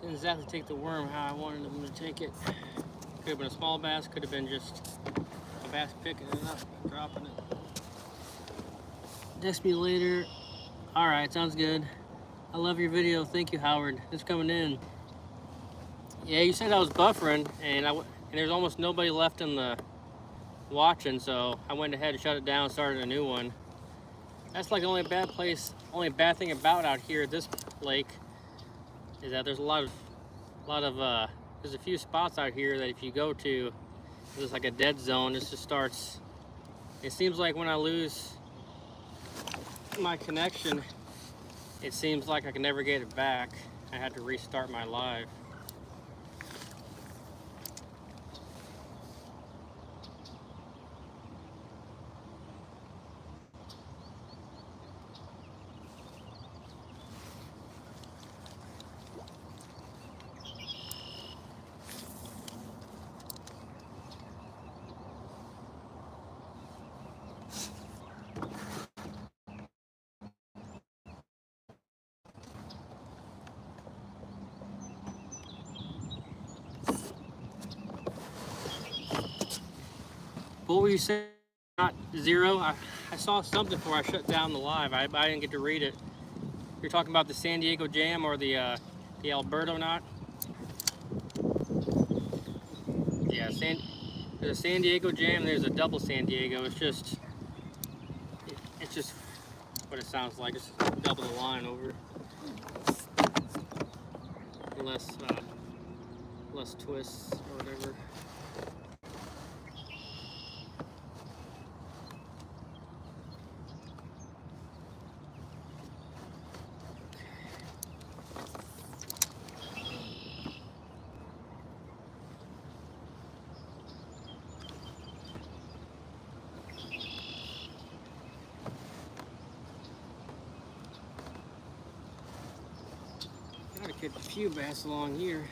Didn't exactly take the worm how I wanted them to take it. Could have been a small bass, could have been just a bass picking it up and dropping it. Text me later. Alright, sounds good. I love your video. Thank you, Howard. It's coming in. Yeah, you said I was buffering, and there's almost nobody left in the watching, so I went ahead and shut it down and started a new one. That's like the only bad thing about out here at this lake is that there's there's a few spots out here that if you go to, there's like a dead zone. It just starts. It seems like when I lose my connection, it seems like I can never get it back. I had to restart my live. What were you saying? Not zero? I saw something before I shut down the live. I didn't get to read it. You're talking about the San Diego Jam or the Alberto knot? Yeah, there's a San Diego Jam. There's a double San Diego. It's just what it sounds like. It's double the line over. Less twists or whatever. Gotta catch a few bass along here.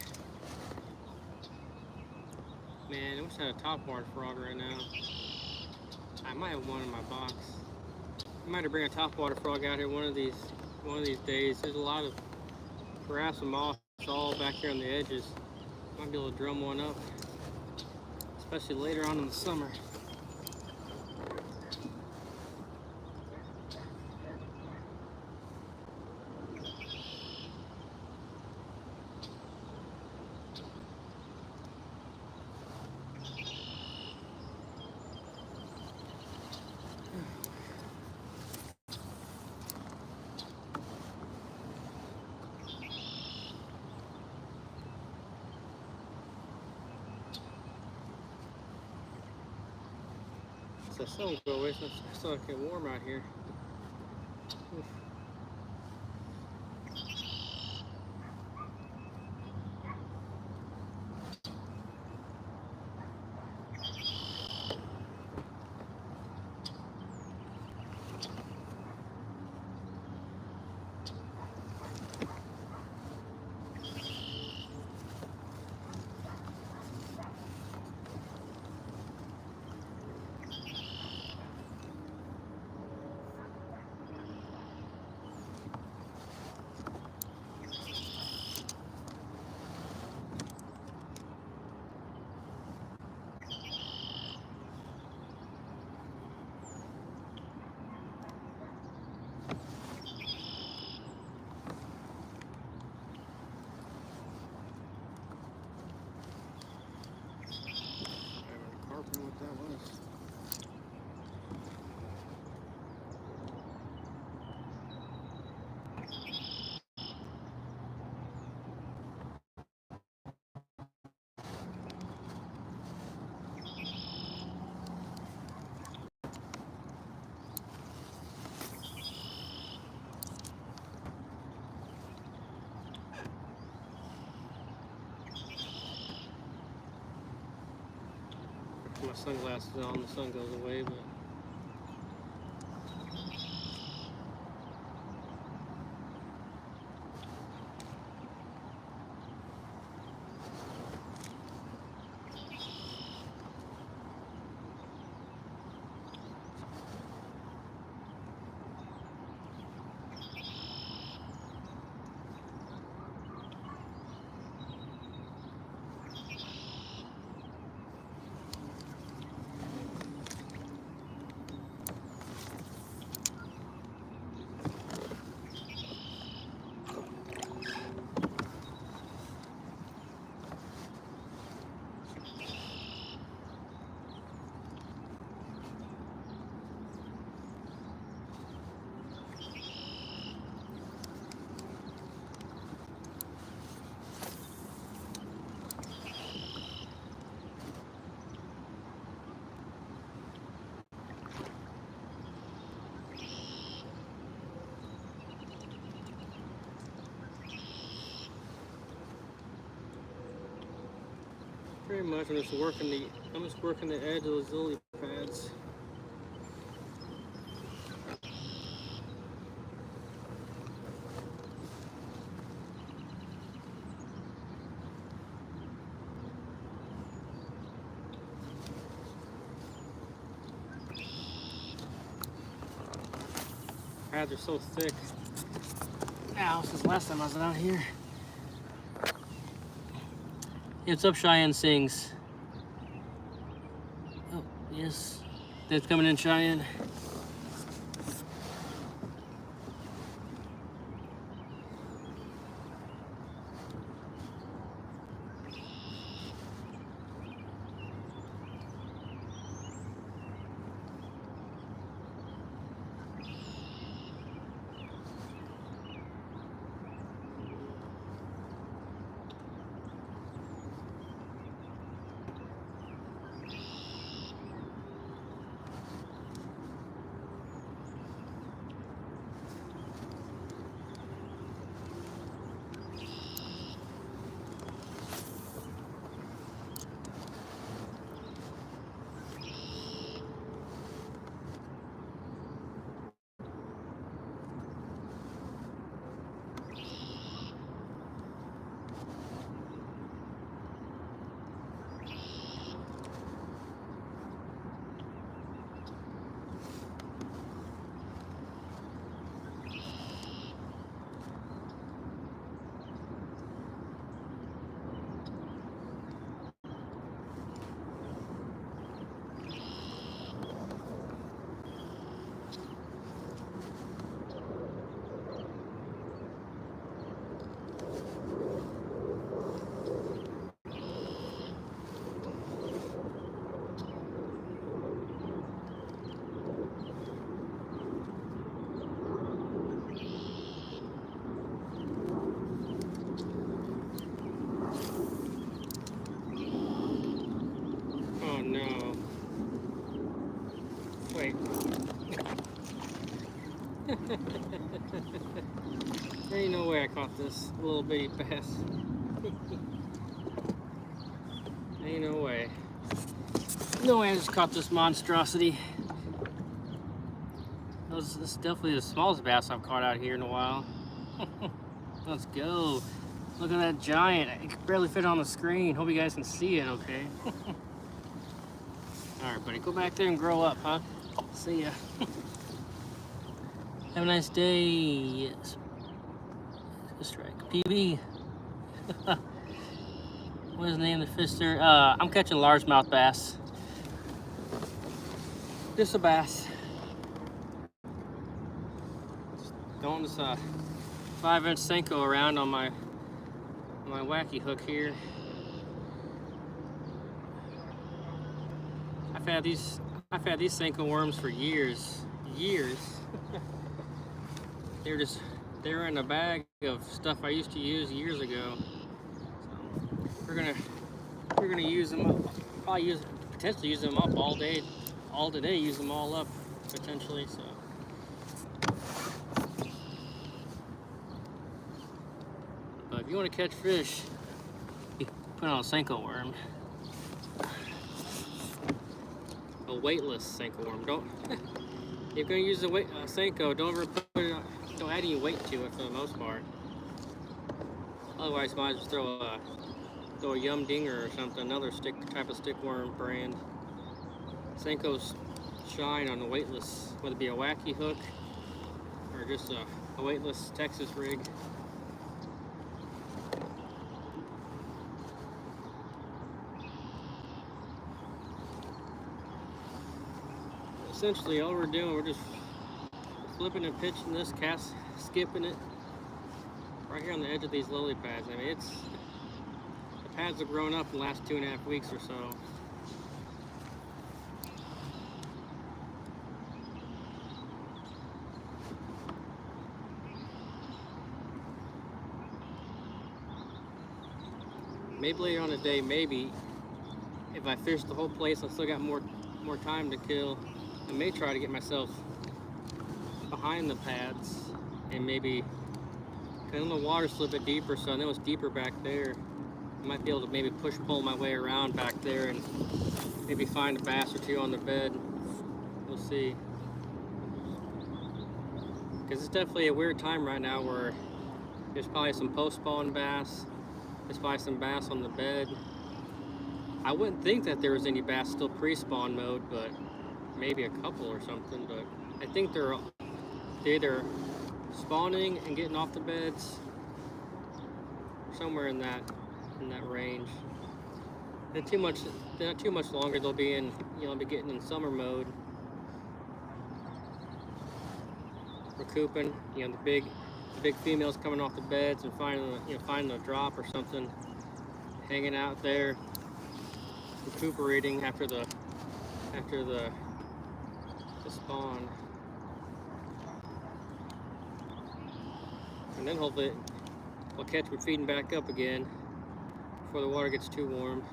Man, I wish I had a topwater frog right now. I might have one in my box. I might have bring a topwater frog out here one of these days. There's a lot of grass and moss all back here on the edges. Might be able to drum one up, especially later on in the summer. So sun will go away, so it's starting to get warm out here. Oof. What that was. My sunglasses on, the sun goes away, but very much. I'm just working the edge of those lily pads. Pads are so thick now since last time I was out here. Hey, what's up, Cheyenne Sings? Oh, yes. That's coming in, Cheyenne. Oh no. Wait. There ain't no way I caught this little bitty bass. Ain't no way. No way I just caught this monstrosity. This is definitely the smallest bass I've caught out here in a while. Let's go. Look at that giant. I can barely fit on the screen. Hope you guys can see it okay. Alright, buddy. Go back there and grow up, huh? See ya. Have a nice day. Yes. Strike. PB. What is the name of the fister? I'm catching largemouth bass. Just a bass. Throwing this 5-inch Senko around on my wacky hook here. I've had these Senko worms for years. They were in a bag of stuff I used to use years ago. So we're gonna use them up. Probably potentially use them up all day, all today. Use them all up potentially. So. But if you want to catch fish, you put on a Senko worm. A weightless Senko worm. Don't. If you're gonna use a Senko, don't ever don't add any weight to it for the most part. Otherwise, you might just throw a Yum Dinger or something, another type of stickworm brand. Senko's shine on the weightless, whether it be a wacky hook or just a weightless Texas rig. Essentially, all we're doing, we're just flipping and pitching this, skipping it right here on the edge of these lily pads. I mean, the pads have grown up in the last 2.5 weeks or so. Maybe later on the day, maybe if I fish the whole place, I still got more time to kill. I may try to get myself behind the pads and maybe, cause the water's a little bit deeper, so I know it's deeper back there. I might be able to maybe pull my way around back there and maybe find a bass or two on the bed. We'll see. Because it's definitely a weird time right now where there's probably some post-spawn bass. There's probably some bass on the bed. I wouldn't think that there was any bass still pre-spawn mode, but maybe a couple or something. But I think they're either spawning and getting off the beds, somewhere in that range. They're not too much longer. They'll be in, be getting in summer mode. Recouping, the big females coming off the beds and finding a drop or something, hanging out there, recuperating after the spawn, and then hopefully we'll catch them feeding back up again before the water gets too warm.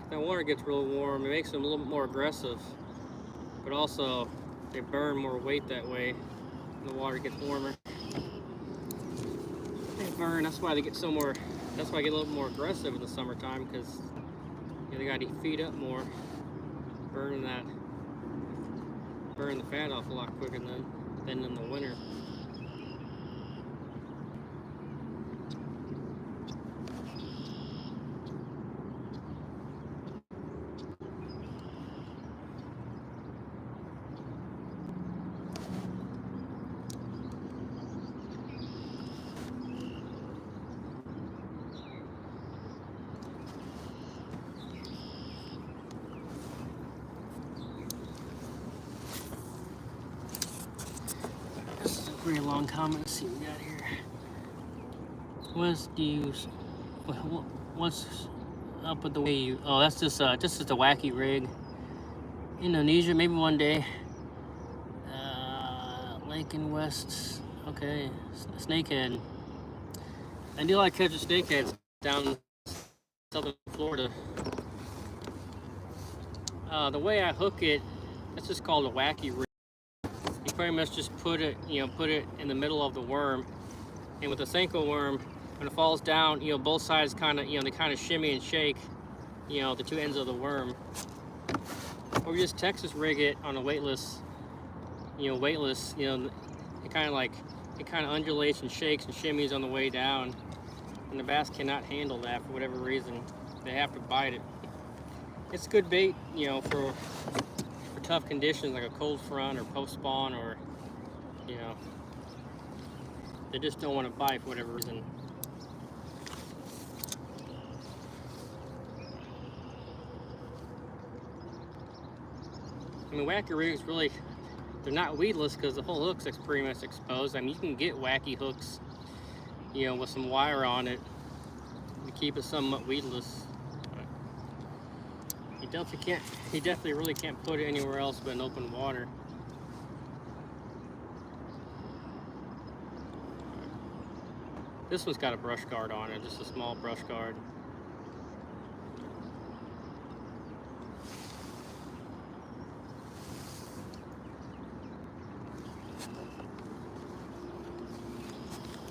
That water gets real warm, it makes them a little bit more aggressive, but also they burn more weight that way when the water gets warmer. They burn, that's why they get that's why I get a little more aggressive in the summertime, because they gotta feed up more, burn the fat off a lot quicker than in the winter. Pretty long comment. Let's see what we got here. What's up with the way you? Oh, that's just a wacky rig. Indonesia, maybe one day. Lake in West. Okay, snakehead. I do like catching snakeheads down in southern Florida. The way I hook it, that's just called a wacky rig. You pretty much just put it in the middle of the worm, and with a Senko worm, when it falls down, both sides kind of, they kind of shimmy and shake, the two ends of the worm. Or you just Texas rig it on a weightless, it kind of undulates and shakes and shimmies on the way down, and the bass cannot handle that for whatever reason. They have to bite it. It's good bait, for tough conditions like a cold front or post spawn, or they just don't want to bite for whatever reason. I mean, wacky rigs really, they're not weedless because the whole hook's pretty much exposed. I mean, you can get wacky hooks, with some wire on it to keep it somewhat weedless. He definitely really can't put it anywhere else but in open water. This one's got a brush guard on it, just a small brush guard.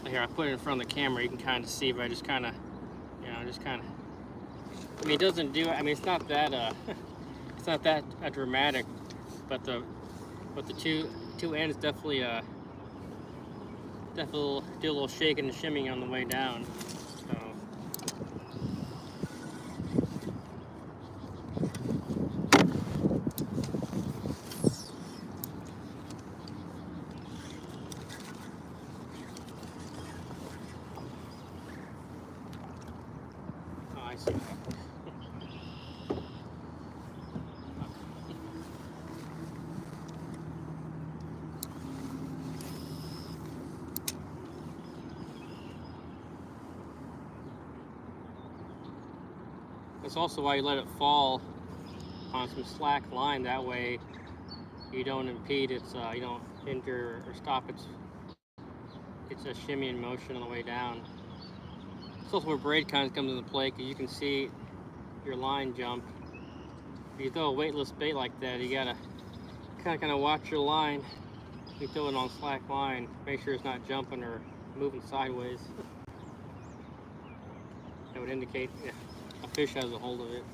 Here, I put it in front of the camera. You can kind of see, but I just kind of, I mean, it doesn't do. I mean, it's not that dramatic, but the two ends definitely do a little shaking and shimmying on the way down. So. Oh, I see. That's also why you let it fall on some slack line. That way you don't impede its, you don't hinder or stop its a shimmying motion on the way down. It's also where braid kind of comes into play, because you can see your line jump. If you throw a weightless bait like that, you gotta kind of watch your line. You throw it on slack line, make sure it's not jumping or moving sideways. That would indicate a fish has a hold of it.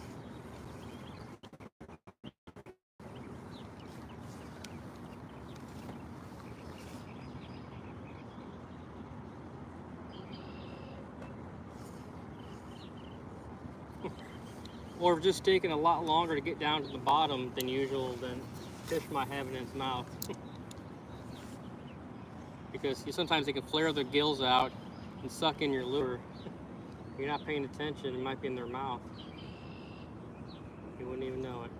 Or just taking a lot longer to get down to the bottom than usual, then fish might have it in its mouth. Because sometimes they can flare their gills out and suck in your lure. If you're not paying attention, it might be in their mouth. You wouldn't even know it.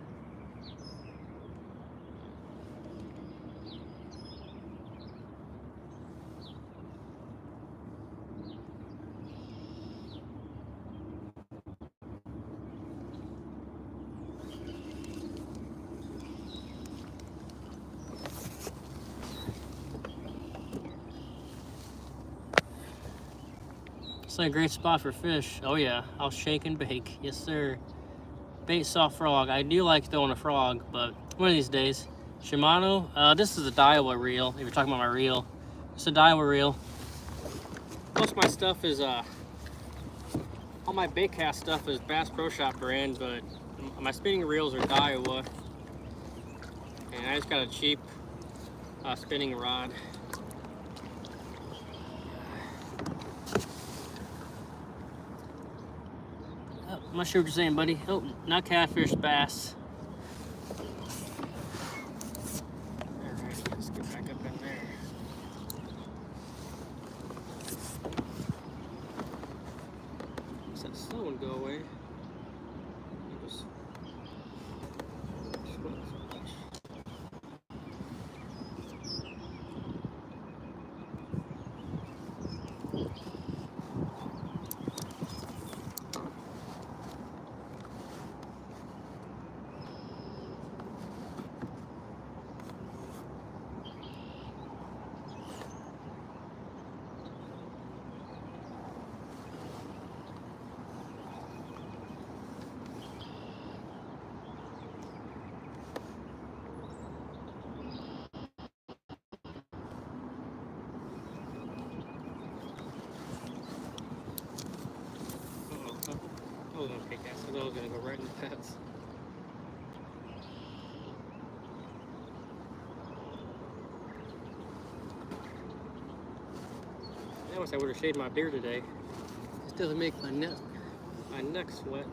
It's like a great spot for fish. Oh yeah, I'll shake and bake. Yes sir. Bait saw frog. I do like throwing a frog, but one of these days. Shimano, this is a Daiwa reel. If you're talking about my reel, it's a Daiwa reel. Most of my stuff is, all my bait cast stuff is Bass Pro Shop brand, but my spinning reels are Daiwa. And I just got a cheap spinning rod. Oh, I'm not sure what you're saying, buddy. Oh, not catfish, bass. Alright, let's get back up in there. Let's that slow one go away. I was gonna take that, so I was gonna go right in the pets. I wish I would have shaved my beard today. This doesn't make my neck sweat.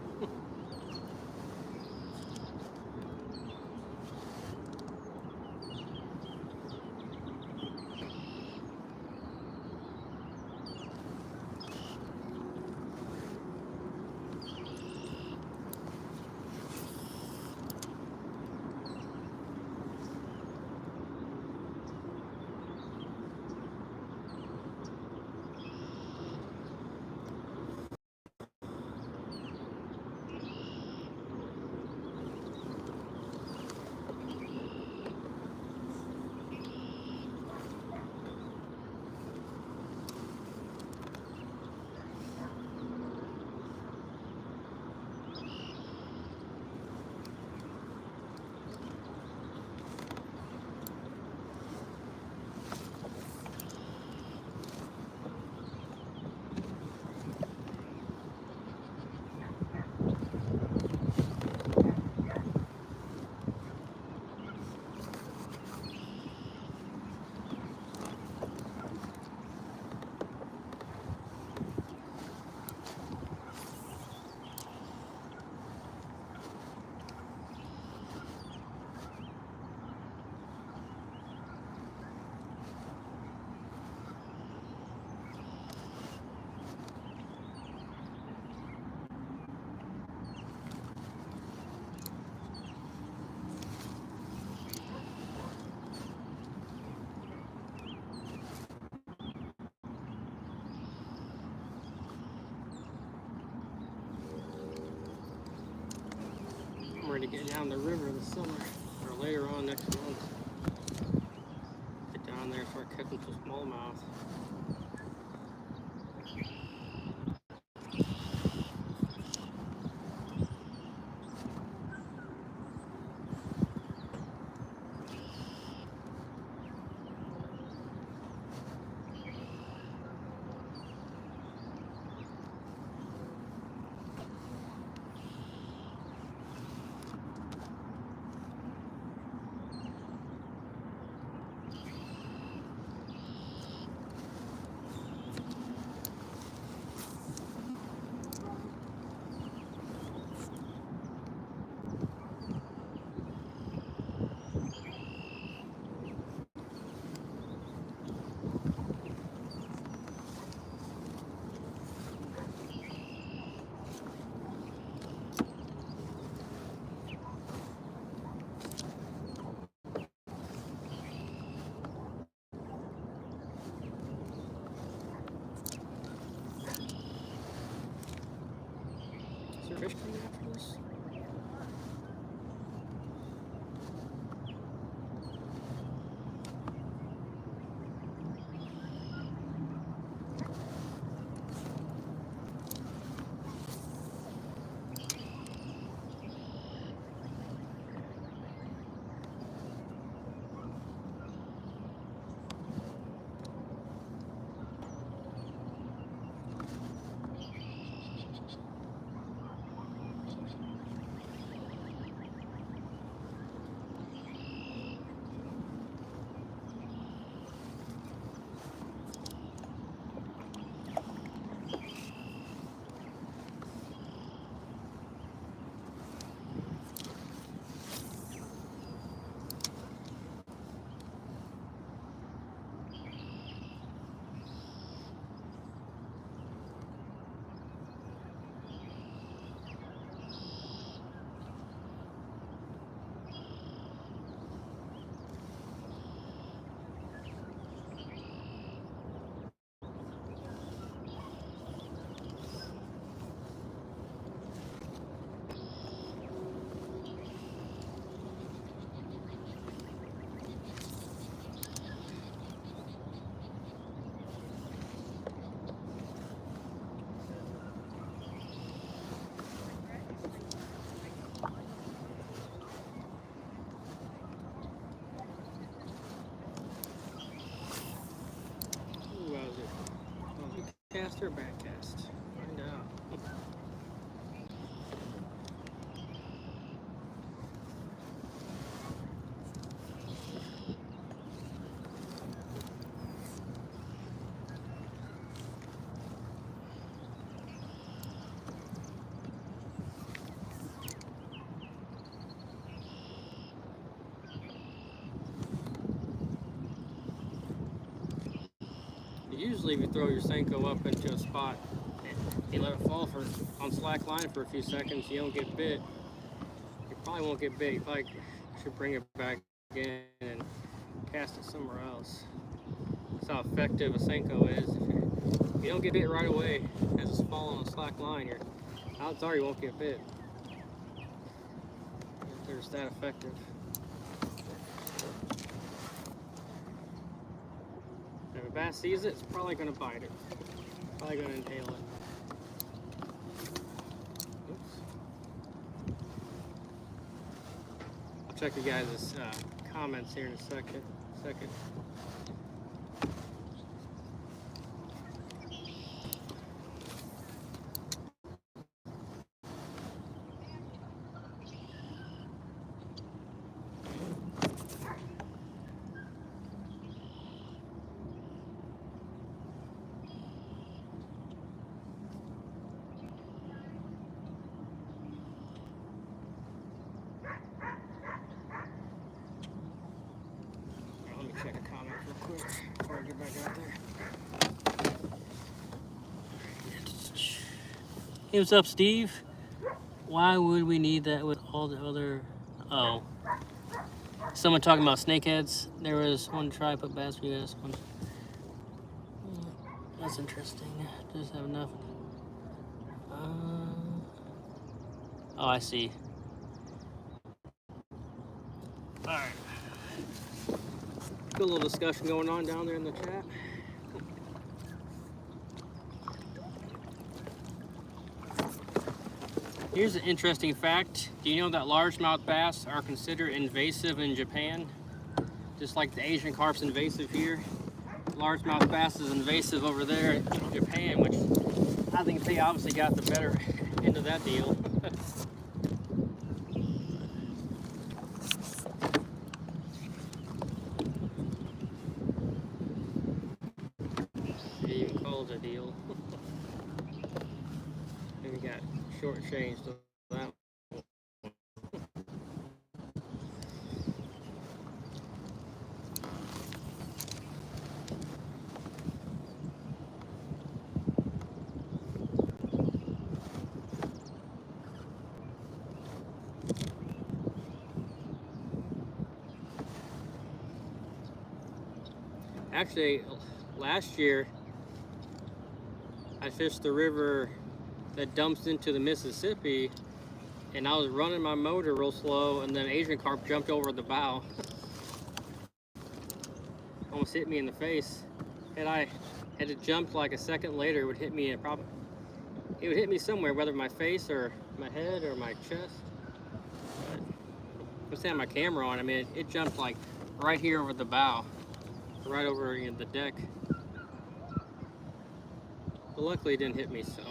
I'm ready to get down the river this summer, or later on next month. Get down there and start catching some smallmouth. fish coming after this? Cast or back cast? Find out. Usually, if you throw your Senko up into a spot and you let it fall on slack line for a few seconds, you don't get bit. You probably won't get bit. You probably should bring it back in and cast it somewhere else. That's how effective a Senko is. If you don't get bit right away as it's falling on a slack line, your odds are you won't get bit. They're just that effective. If a bass sees it, it's probably going to bite it. Probably going to inhale it. Oops. I'll check you guys' comments here in a second. Check a comment real quick before I get back out there. Hey, what's up, Steve? Why would we need that with all the other... Oh. Someone talking about snakeheads. There was one try put bass for you guys. One. That's interesting. Just have enough. Oh, I see. Alright. Good little discussion going on down there in the chat. Here's an interesting fact. Do you know that largemouth bass are considered invasive in Japan? Just like the Asian carp's invasive here. Largemouth bass is invasive over there in Japan, which I think they obviously got the better end of that deal. A deal. Maybe got shortchanged on that one. Actually, last year I fished the river that dumps into the Mississippi, and I was running my motor real slow, and then Asian carp jumped over the bow. Almost hit me in the face. Had I had to jump like a second later, it would hit me. It would hit me somewhere, whether my face or my head or my chest. But I'm standing my camera on. I mean, it jumped like right here over the bow, right over the deck. But luckily, it didn't hit me. So.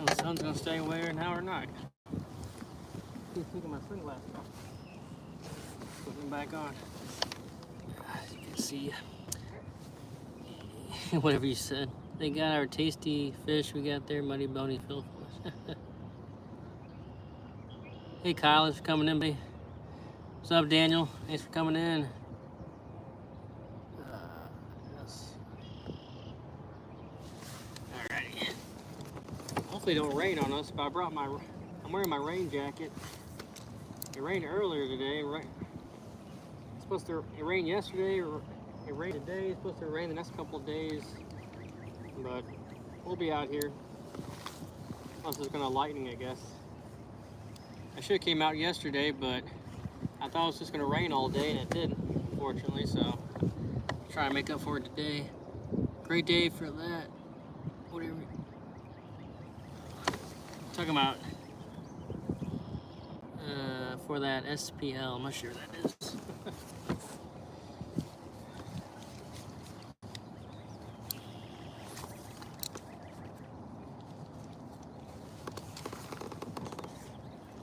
The sun's gonna stay away now or not. Keep taking my sunglasses off. Put them back on. As you can see, whatever you said. They got our tasty fish. We got their muddy bony fill for us. Hey Kyle, thanks for coming in, buddy. What's up, Daniel? Thanks for coming in. Yes. Alrighty. Hopefully it don't rain on us, but I'm wearing my rain jacket. It rained earlier today. It rained yesterday, it rained today. It's supposed to rain the next couple of days, but we'll be out here. Unless it's gonna lightning, I guess. I should have came out yesterday, but I thought it was just gonna rain all day, and it didn't, unfortunately. So I'll try to make up for it today. Great day for that. Whatever. Talking about for that SPL. I'm not sure what that is.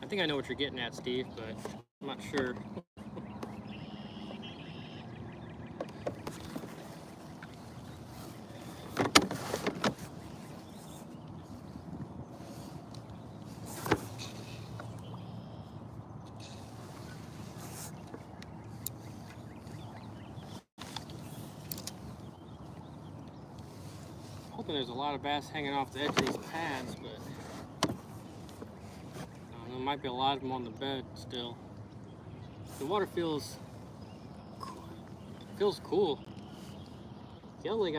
I think I know what you're getting at, Steve, but I'm not sure. Hoping there's a lot of bass hanging off the edge of these pads, but there might be a lot of them on the bed still. The water feels cool. The other lake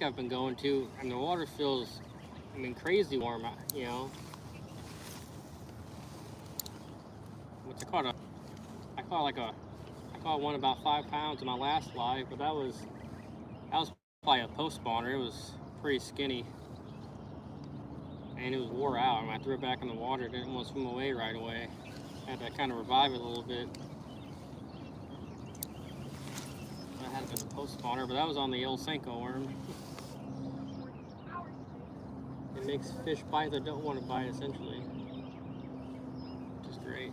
I've been going to, and the water feels, crazy warm. You know, what's it called? I caught one about 5 pounds in my last live, but that was probably a post spawner. It was pretty skinny, and it was wore out. When I threw it back in the water, it didn't want to swim away right away. I had to kind of revive it a little bit. I had been a post spawner, but that was on the old Senko worm. It makes fish bite that don't want to bite, essentially, which is great.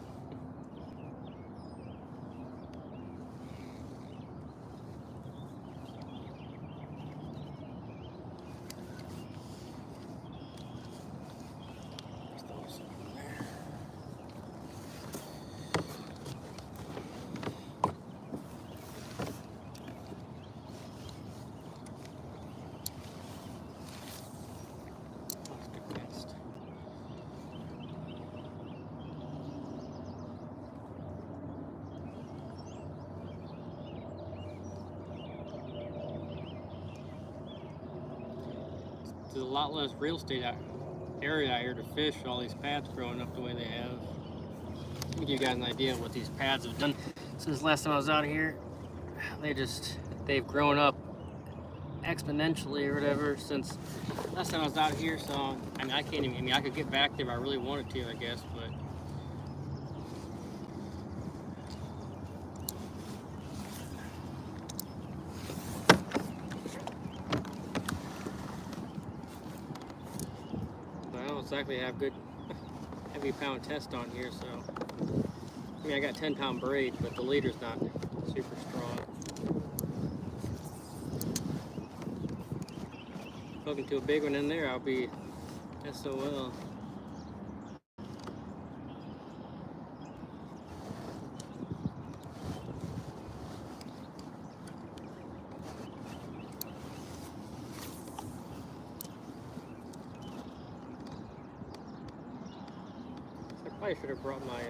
there's a lot less real estate area out here to fish. All these pads growing up the way they have. Let me give you guys an idea of what these pads have done since last time I was out here. They've grown up exponentially or whatever since last time I was out here. So I mean, I could get back there if I really wanted to, I guess, but I don't exactly have good heavy pound test on here, so I mean I got 10-pound braid, but the leader's not super strong. Hooking to a big one in there, I'll be SOL. I probably should have brought my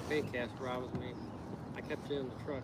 bait cast rod with me. I kept it in the truck.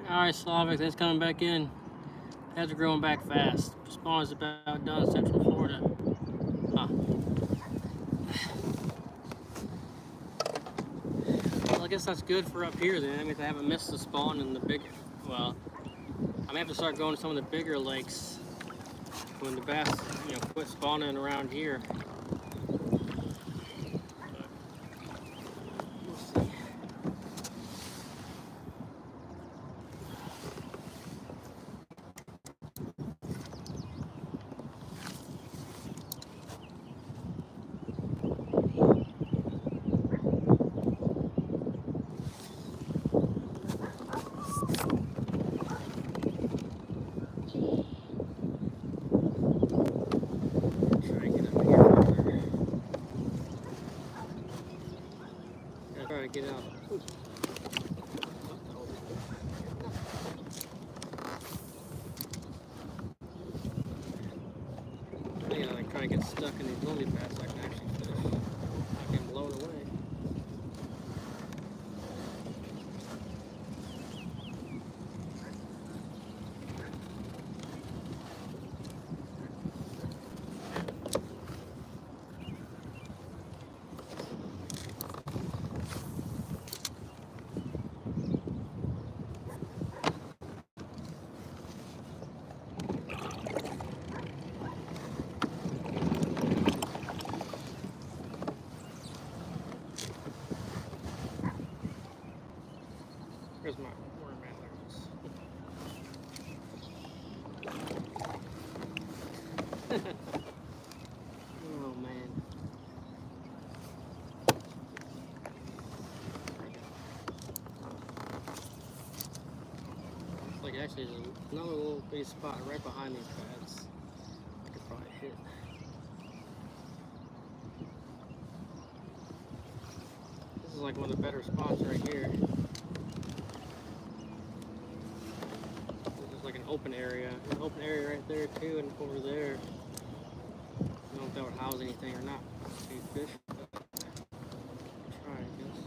Alright, Slavic, that's coming back in. Pads are growing back fast. Spawn is about done in Central Florida. Huh. Well, I guess that's good for up here then. I mean, I haven't missed the spawn in the big. Well, I'm gonna have to start going to some of the bigger lakes when the bass, quit spawning around here. Get out. Ooh. Yeah, like trying to get stuck in these lily pads so I can actually fish. I get blown away. Oh man. It's like actually there's another little bitty spot right behind these pads. I could probably hit. This is like one of the better spots right here. This is like an open area. An open area right there too, and over there. I don't know if that would house anything or not. Big fish. But try, I guess.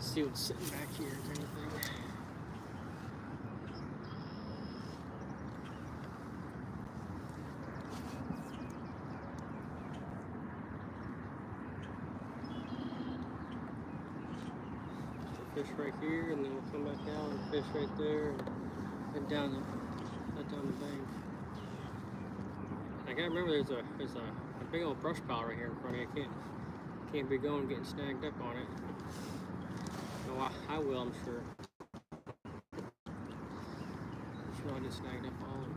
See what's sitting back here, if anything. Fish right here, and then we'll come back down and fish right there, and head down the bank. I gotta remember there's a big old brush pile right here in front of you. Can't be going getting snagged up on it. No, I will, I'm sure. I'm sure I'll get snagged up on it.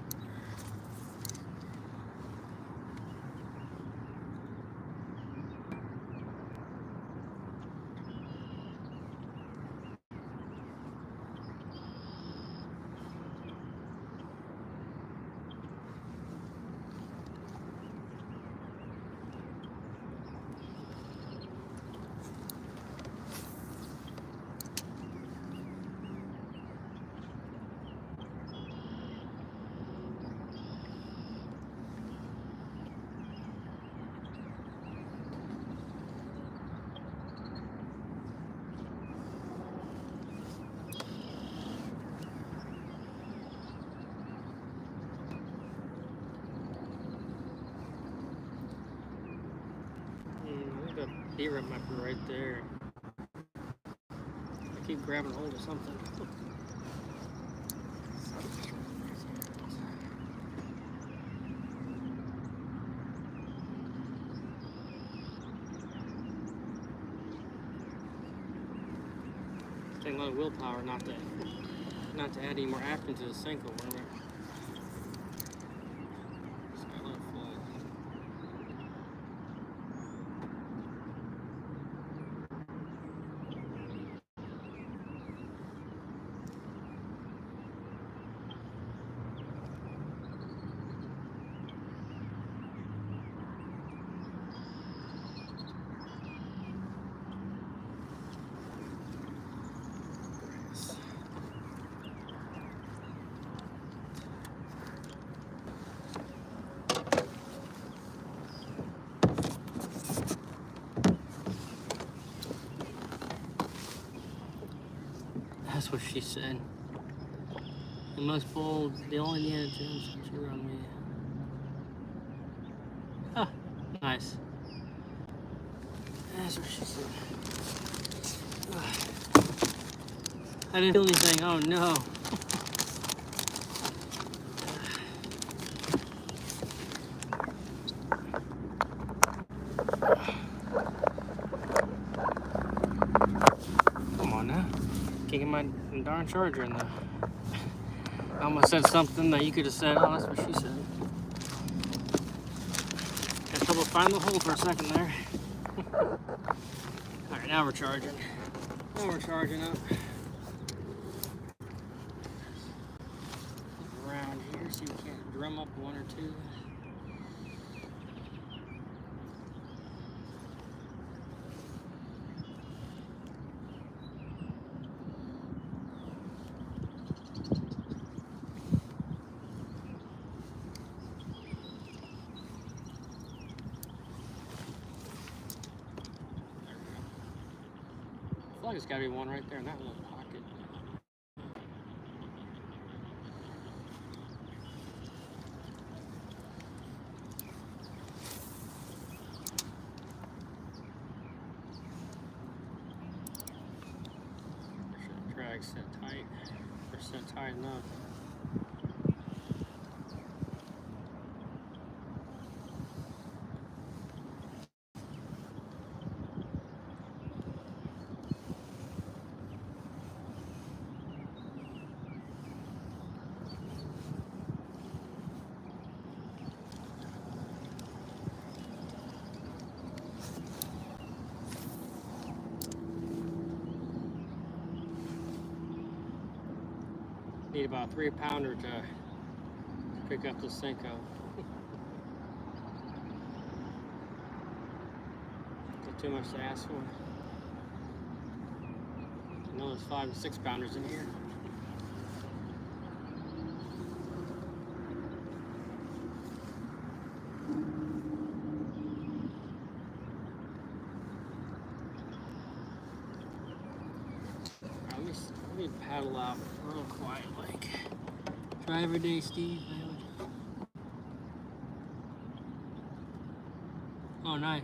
Bait rip might be right there. I keep grabbing hold of something. It's taking a lot of willpower not to add any more action to the sink or whatever. That's what she said. The most bold, the only Indiana Jones picture on me. Ah, nice. That's what she said. I didn't feel anything. Oh no. Come on now. Can't get my darn charger in there. I almost said something that you could have said. Oh, that's what she said. Had trouble finding the hole for a second there. Alright, now we're charging. Now we're charging up. Around here, see if we can't drum up one or two. I feel like it's got to be one right there in that little pocket. Should drag set tight, or set tight enough. Need about a 3-pounder to pick up the Senko. Not too much to ask for. I know there's 5 and 6 pounders in here. Let me paddle out real quiet, like. Try every day, Steve. Oh, nice.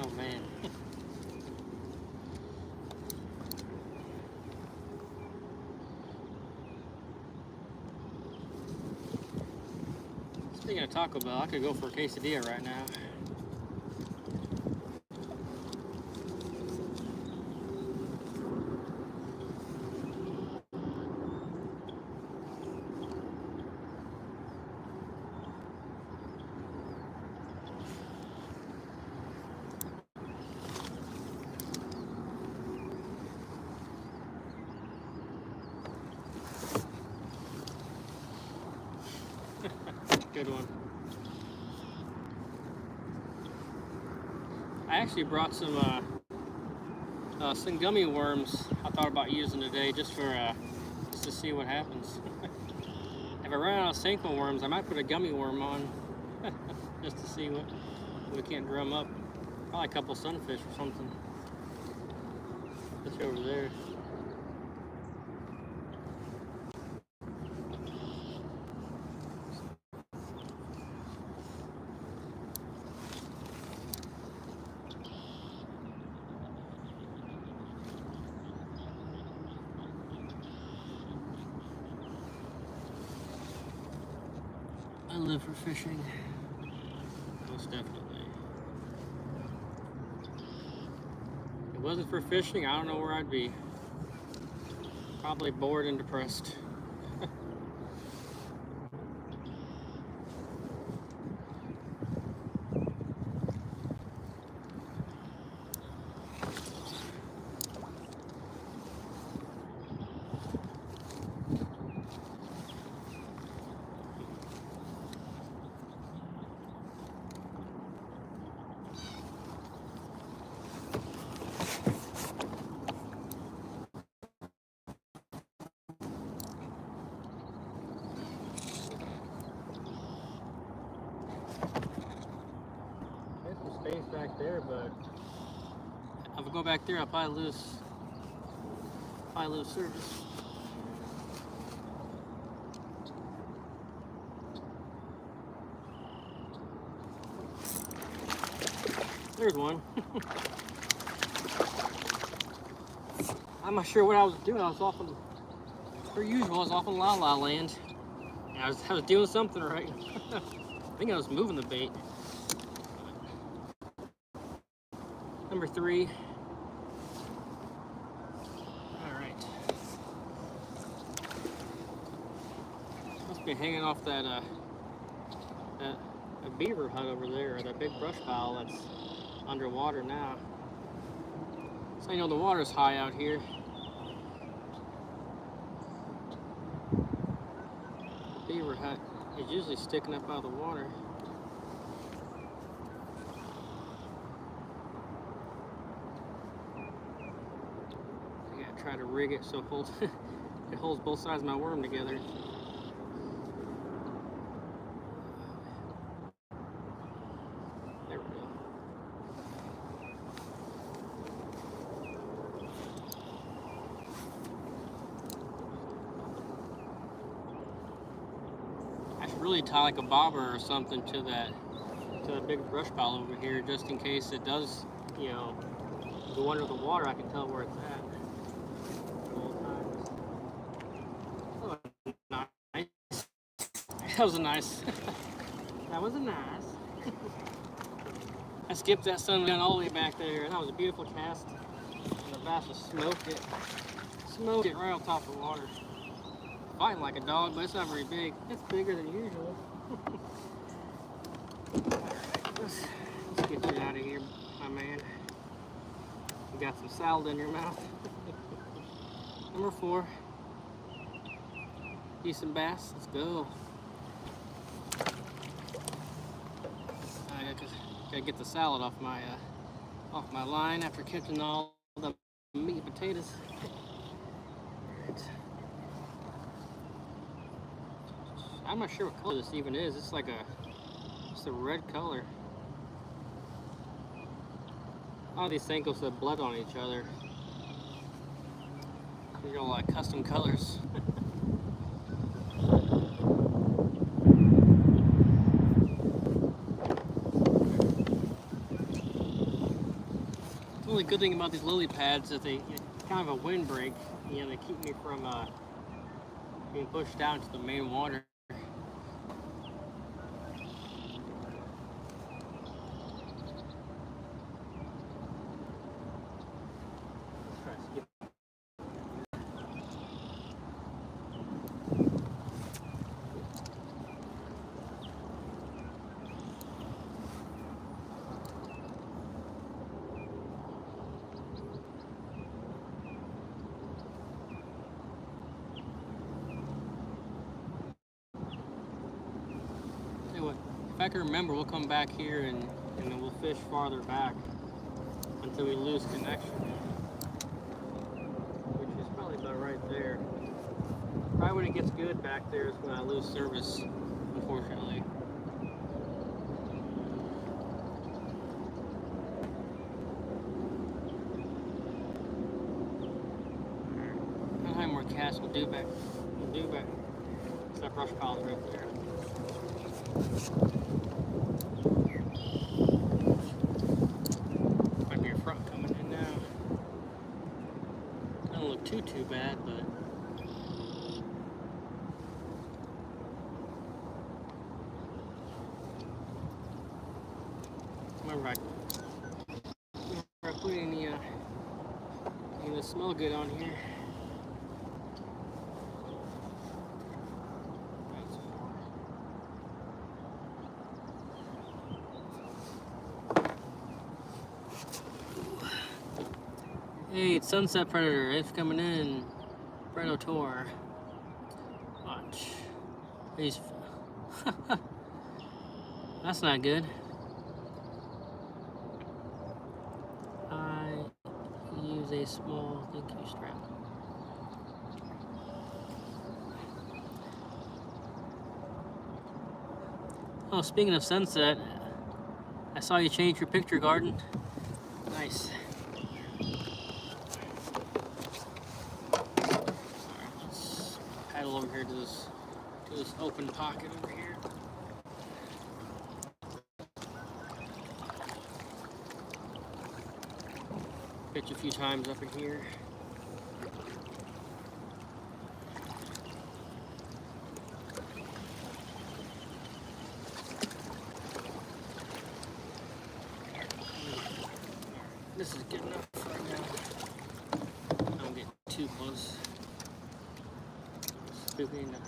Oh man. Speaking of Taco Bell, I could go for a quesadilla right now. Good one. I actually brought some gummy worms I thought about using today just to see what happens. If I run out of Senko worms, I might put a gummy worm on just to see what we can't drum up. Probably a couple sunfish or something. Fish over there. live for fishing. Most definitely. If it wasn't for fishing, I don't know where I'd be. Probably bored and depressed. Space back there, but if I go back there, I'll probably lose service. There's one. I'm not sure what I was doing. I was off on, per usual, I was off on La La Land. I was doing something right. I think I was moving the bait. Number 3. All right. Must be hanging off that a beaver hut over there, or that big brush pile that's underwater now. So you know the water's high out here. The beaver hut is usually sticking up out of the water. Try to rig it so it holds, it holds both sides of my worm together. There we go. I should really tie like a bobber or something to that big brush pile over here, just in case it does, you know, go under the water. I can tell where it's at. That was a nice. That was a nice. I skipped that sun gun all the way back there, and that was a beautiful cast. And the bass just smoked it right on top of the water. Fighting like a dog, but it's not very big. It's bigger than usual. Alright, let's get you out of here, my man. You got some salad in your mouth. Number 4. Decent bass. Let's go. Gotta get the salad off my line after catching all the meat and potatoes. Right. I'm not sure what color this even is. It's like it's a red color. All these Senkos have blood on each other. These are all like custom colors. The only good thing about these lily pads is they kind of a windbreak. You know, they keep me from being pushed down into the main water. If I can remember, we'll come back here and then we'll fish farther back until we lose connection, which is probably about right there. Probably when it gets good back there is when I lose service, unfortunately. How many more casts we'll do back? That brush pile's right there. Might be a front coming in now. Doesn't look too bad, but put any that smell good on here. Hey, it's Sunset Predator. It's coming in. Predator. Watch. He's. That's not good. I use a small thank you strap. Oh, speaking of sunset, I saw you change your picture, Garden. Nice. Let's paddle over here to this open pocket over here. Pitch a few times up in here. This is good enough right now. Don't get too close. Spooping up.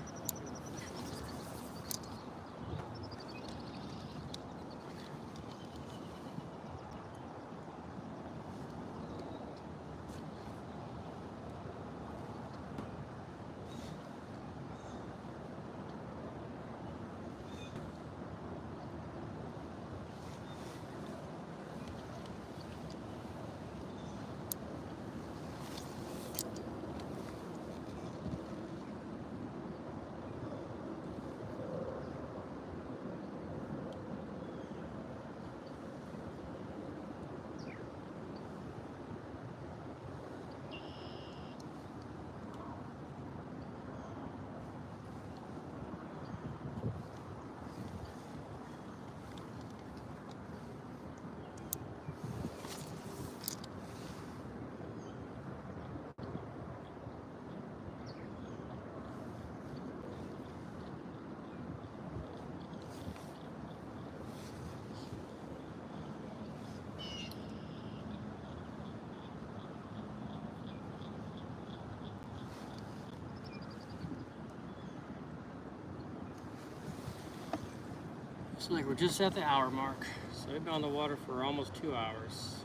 Looks like we're just at the hour mark. So we've been on the water for almost 2 hours.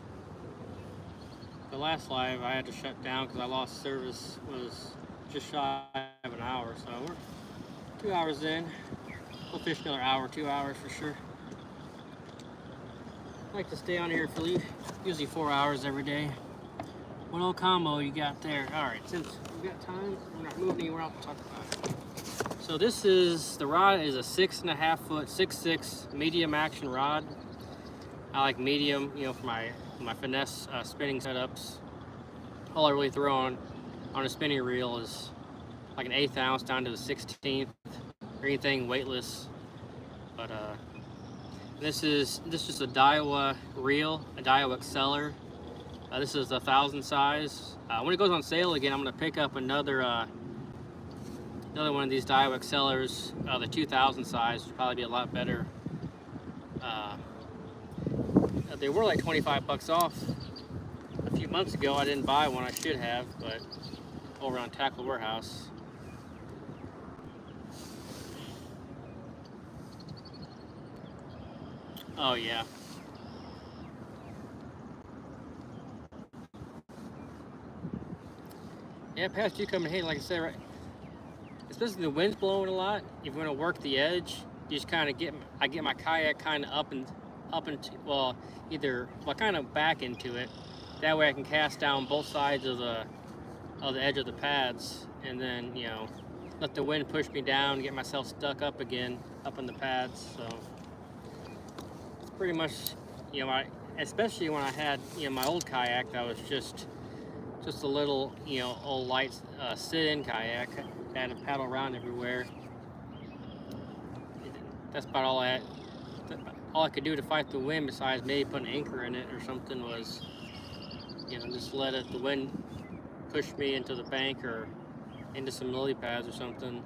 The last live I had to shut down because I lost service was just shy of an hour. So we're 2 hours in. We'll fish another hour, 2 hours for sure. I like to stay on here for usually 4 hours every day. What old combo you got there? All right, since we've got time, we're not moving anywhere else to talk about it. So this is, the rod is a 6.5 foot, 6'6" medium action rod. I like medium, you know, for my finesse spinning setups. All I really throw on a spinning reel is like an 1/8 ounce down to the 1/16 or anything weightless. But this is just a Daiwa reel, a Daiwa Exceller. This is 1,000 size. When it goes on sale again, I'm gonna pick up another one of these Daiwa Excellers, the 2,000 size. Would probably be a lot better. They were like 25 bucks off a few months ago. I didn't buy one, I should have, but over on Tackle Warehouse. Oh yeah. Yeah, past you coming, hey, like I said, right, especially the wind's blowing a lot. If you want to work the edge, you just kind of I get my kayak kind of up into, well, kind of back into it. That way I can cast down both sides of the edge of the pads, and then, you know, let the wind push me down, get myself stuck up again, up in the pads. So it's pretty much, you know, especially when I had, you know, my old kayak that was just a little, you know, old light sit-in kayak. I had to paddle around everywhere. That's about all I could do to fight the wind, besides maybe put an anchor in it or something, was, you know, just let the wind push me into the bank or into some lily pads or something,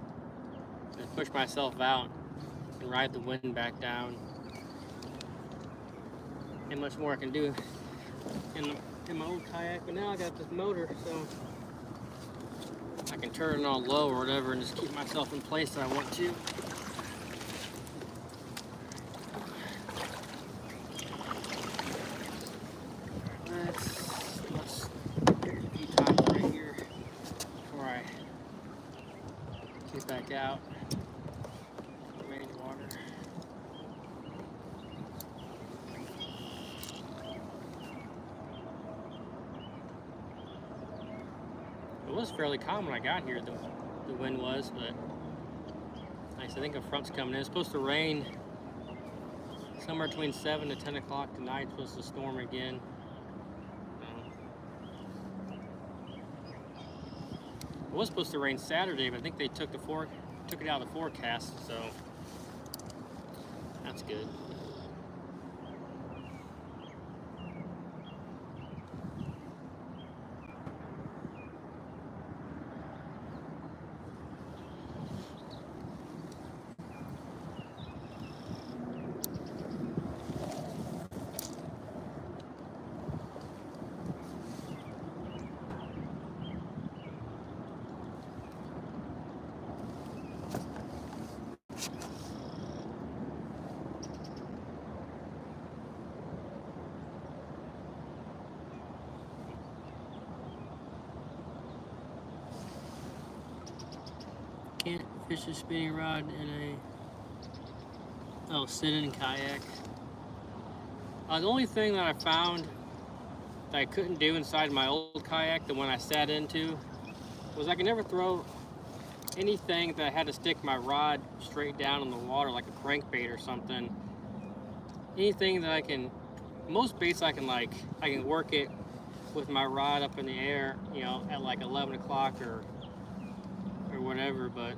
and push myself out and ride the wind back down. And much more I can do. in my old kayak, but now I got this motor, so I can turn it on low or whatever and just keep myself in place that I want to. Let's get a few times right here before I get back out. Range water. It was fairly calm when I got here, the wind was, but nice. I think a front's coming in. It's supposed to rain somewhere between 7 to 10 o'clock tonight. It's supposed to storm again. It was supposed to rain Saturday, but I think they took it out of the forecast, so that's good. Can't fish a spinning rod in a sit-in kayak. The only thing that I found that I couldn't do inside my old kayak, the one I sat into, was I could never throw anything that I had to stick my rod straight down in the water, like a crankbait or something. Anything that I can, most baits I can work it with my rod up in the air, you know, at like 11 o'clock or whatever, but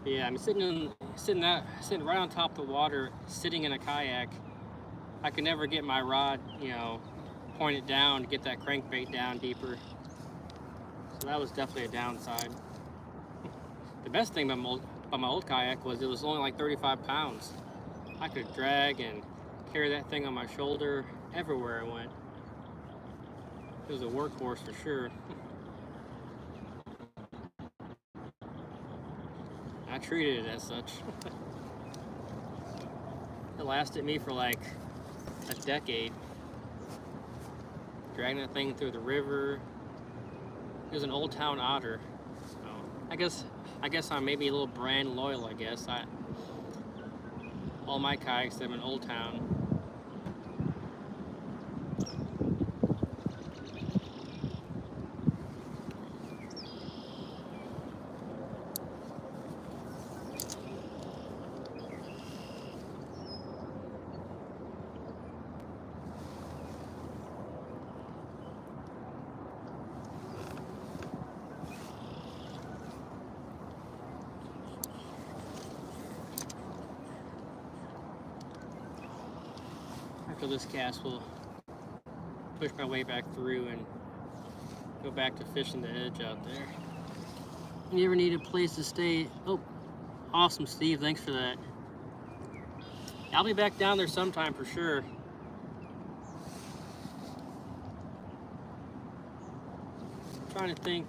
yeah, I'm sitting right on top of the water, sitting in a kayak. I could never get my rod, you know, pointed down to get that crankbait down deeper. So that was definitely a downside. The best thing about my old kayak was it was only like 35 pounds. I could drag and carry that thing on my shoulder everywhere I went. It was a workhorse for sure. I treated it as such. It lasted me for like a decade. Dragging that thing through the river. It was an Old Town otter. So I guess I'm maybe a little brand loyal, I guess. All my kayaks have been Old Town. After this cast, we'll push my way back through and go back to fishing the edge out there. You ever need a place to stay? Oh, awesome, Steve. Thanks for that. I'll be back down there sometime for sure. I'm trying to think.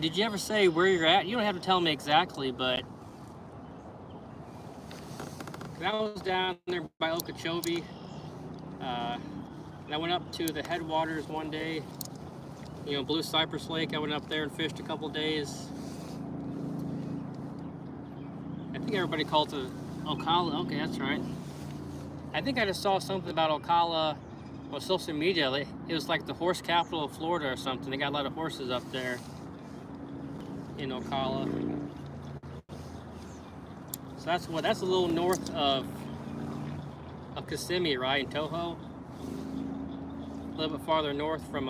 Did you ever say where you're at? You don't have to tell me exactly, but I was down there by Okeechobee, and I went up to the headwaters one day, you know, Blue Cypress Lake. I went up there and fished a couple days. I think everybody calls it Ocala. Okay, that's right. I think I just saw something about Ocala on social media. It was like the horse capital of Florida or something. They got a lot of horses up there in Ocala. So that's a little north of Kissimmee, right, in Toho. A little bit farther north from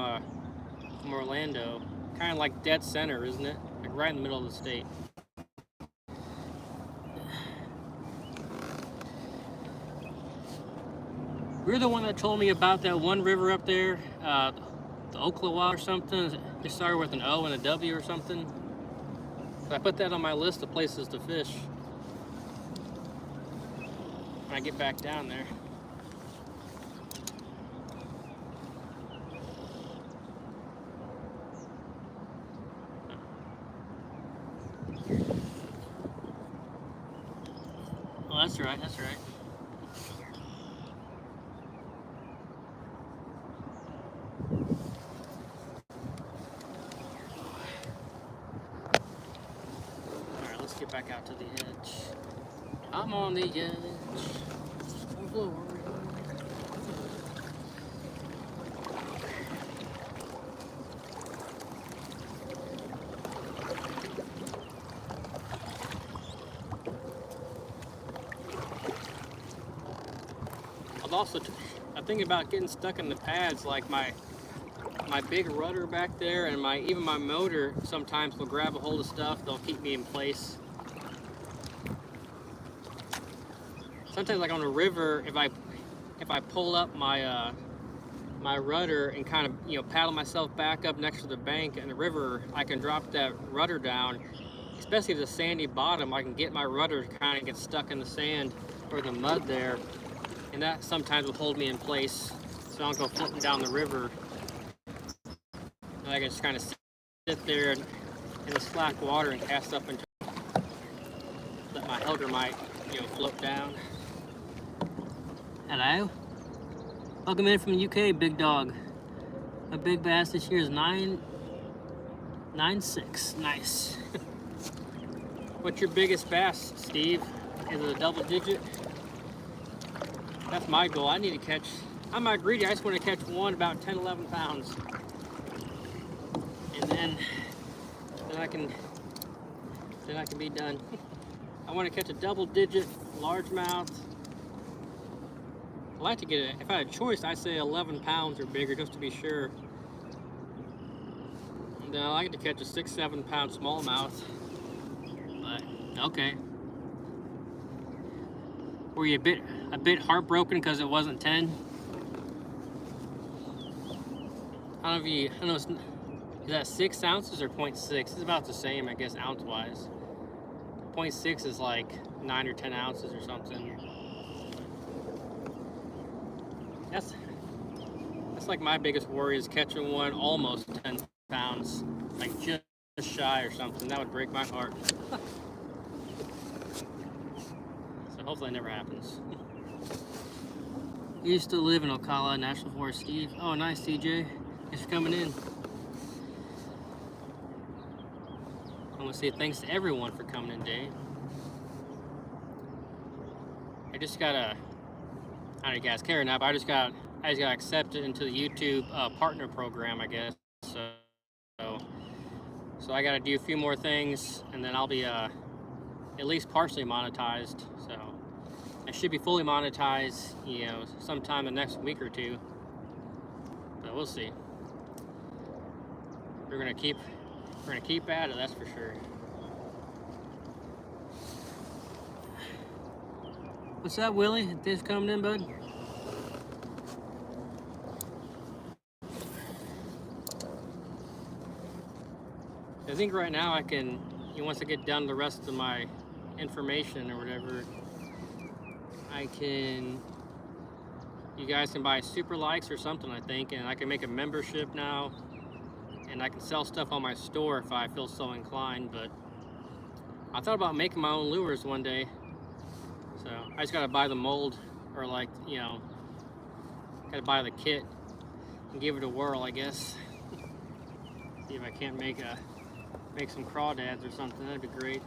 Orlando. Kind of like dead center, isn't it? Like right in the middle of the state. You're the one that told me about that one river up there, the Ocklawaha or something. It started with an O and a W or something. So I put that on my list of places to fish when I get back down there. That's right, that's right. Alright, let's get back out to the edge. I'm on the edge. I'm thinking about getting stuck in the pads, like my big rudder back there, and even my motor sometimes will grab a hold of stuff. They'll keep me in place. Sometimes, like on a river, if I pull up my my rudder and kind of paddle myself back up next to the bank in the river, I can drop that rudder down. Especially if it's a sandy bottom, I can get my rudder to kind of get stuck in the sand or the mud there, and that sometimes will hold me in place so I don't go floating down the river. And I can just kind of sit there in the slack water and cast up and let my helder might float down. Hello. Welcome in from the UK, big dog. My big bass this year is 9.6. Nice. What's your biggest bass, Steve? Is it a double digit? That's my goal. I need to catch. I'm not greedy. I just want to catch one about 10, 11 pounds, and then I can be done. I want to catch a double digit largemouth. I'd like to get it. If I had a choice, I'd say 11 pounds or bigger, just to be sure. And then I like to catch a 6, 7 pound smallmouth. But okay. Were you a bit heartbroken because it wasn't 10? I don't know. Is that 6 ounces or 0.6? It's about the same, I guess, ounce wise. 0.6 is like 9 or 10 ounces or something. That's like my biggest worry, is catching one almost 10 pounds, like just shy or something. That would break my heart. So hopefully it never happens. You used to live in Ocala National Forest, Steve. Oh, nice, TJ. Thanks for coming in. I want to say thanks to everyone for coming in today. I just gotta, I don't know if you guys care or not, but I just got accepted into the YouTube partner program, I guess. So I got to do a few more things, and then I'll be at least partially monetized. So I should be fully monetized, sometime the next week or two. But we'll see. We're gonna keep at it, that's for sure. What's up, Willie? Thanks for coming in, bud. I think right now I can, once I get done the rest of my information or whatever, you guys can buy super likes or something, I think, and I can make a membership now, and I can sell stuff on my store if I feel so inclined. But I thought about making my own lures one day, so I just gotta buy the mold, or gotta buy the kit and give it a whirl, I guess. See if I can't make some crawdads or something. That'd be great.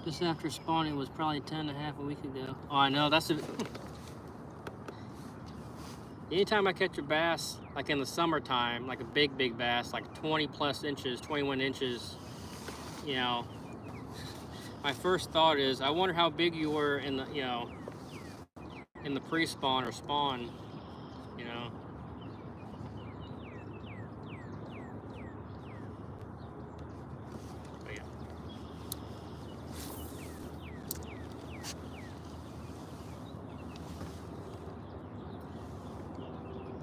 Just after spawning was probably 10.5 a week ago. Oh, I know, that's anytime I catch a bass, like in the summertime, like a big bass, like 20 plus inches, 21 inches, my first thought is, I wonder how big you were in the, in the pre-spawn or spawn, But yeah.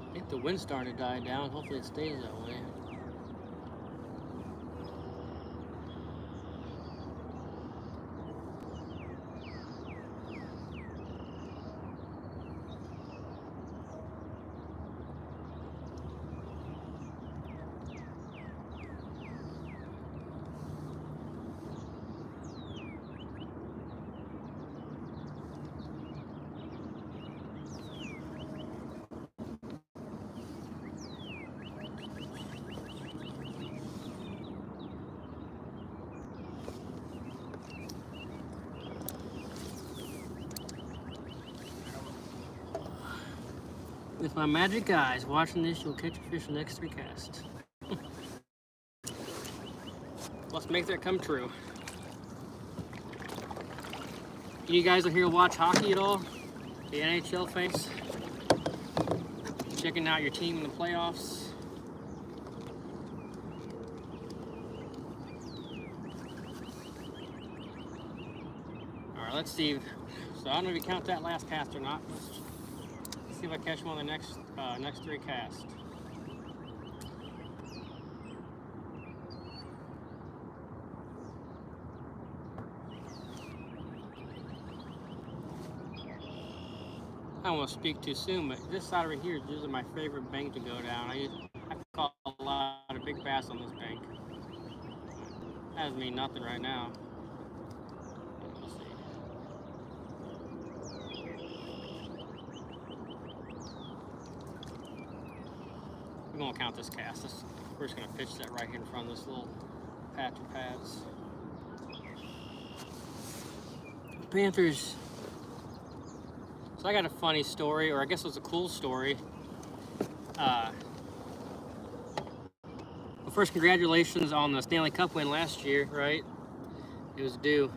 I think the wind's starting to die down. Hopefully it stays that way. With my magic eyes, watching this, you'll catch a fish in the next 3 casts. Let's make that come true. You guys are here to watch hockey at all? The NHL fans? Checking out your team in the playoffs? Alright, let's see. So I don't know if you count that last cast or not. Let's see if I catch one of the next 3 casts. I don't want to speak too soon, but this side over here is usually my favorite bank to go down. I caught a lot of big bass on this bank. That doesn't mean nothing right now. Let's see. We won't count this cast. We're just going to fish that right here in front of this little patch of pads. Panthers. So I got a funny story, or I guess it was a cool story. Well, first, congratulations on the Stanley Cup win last year, right? It was due.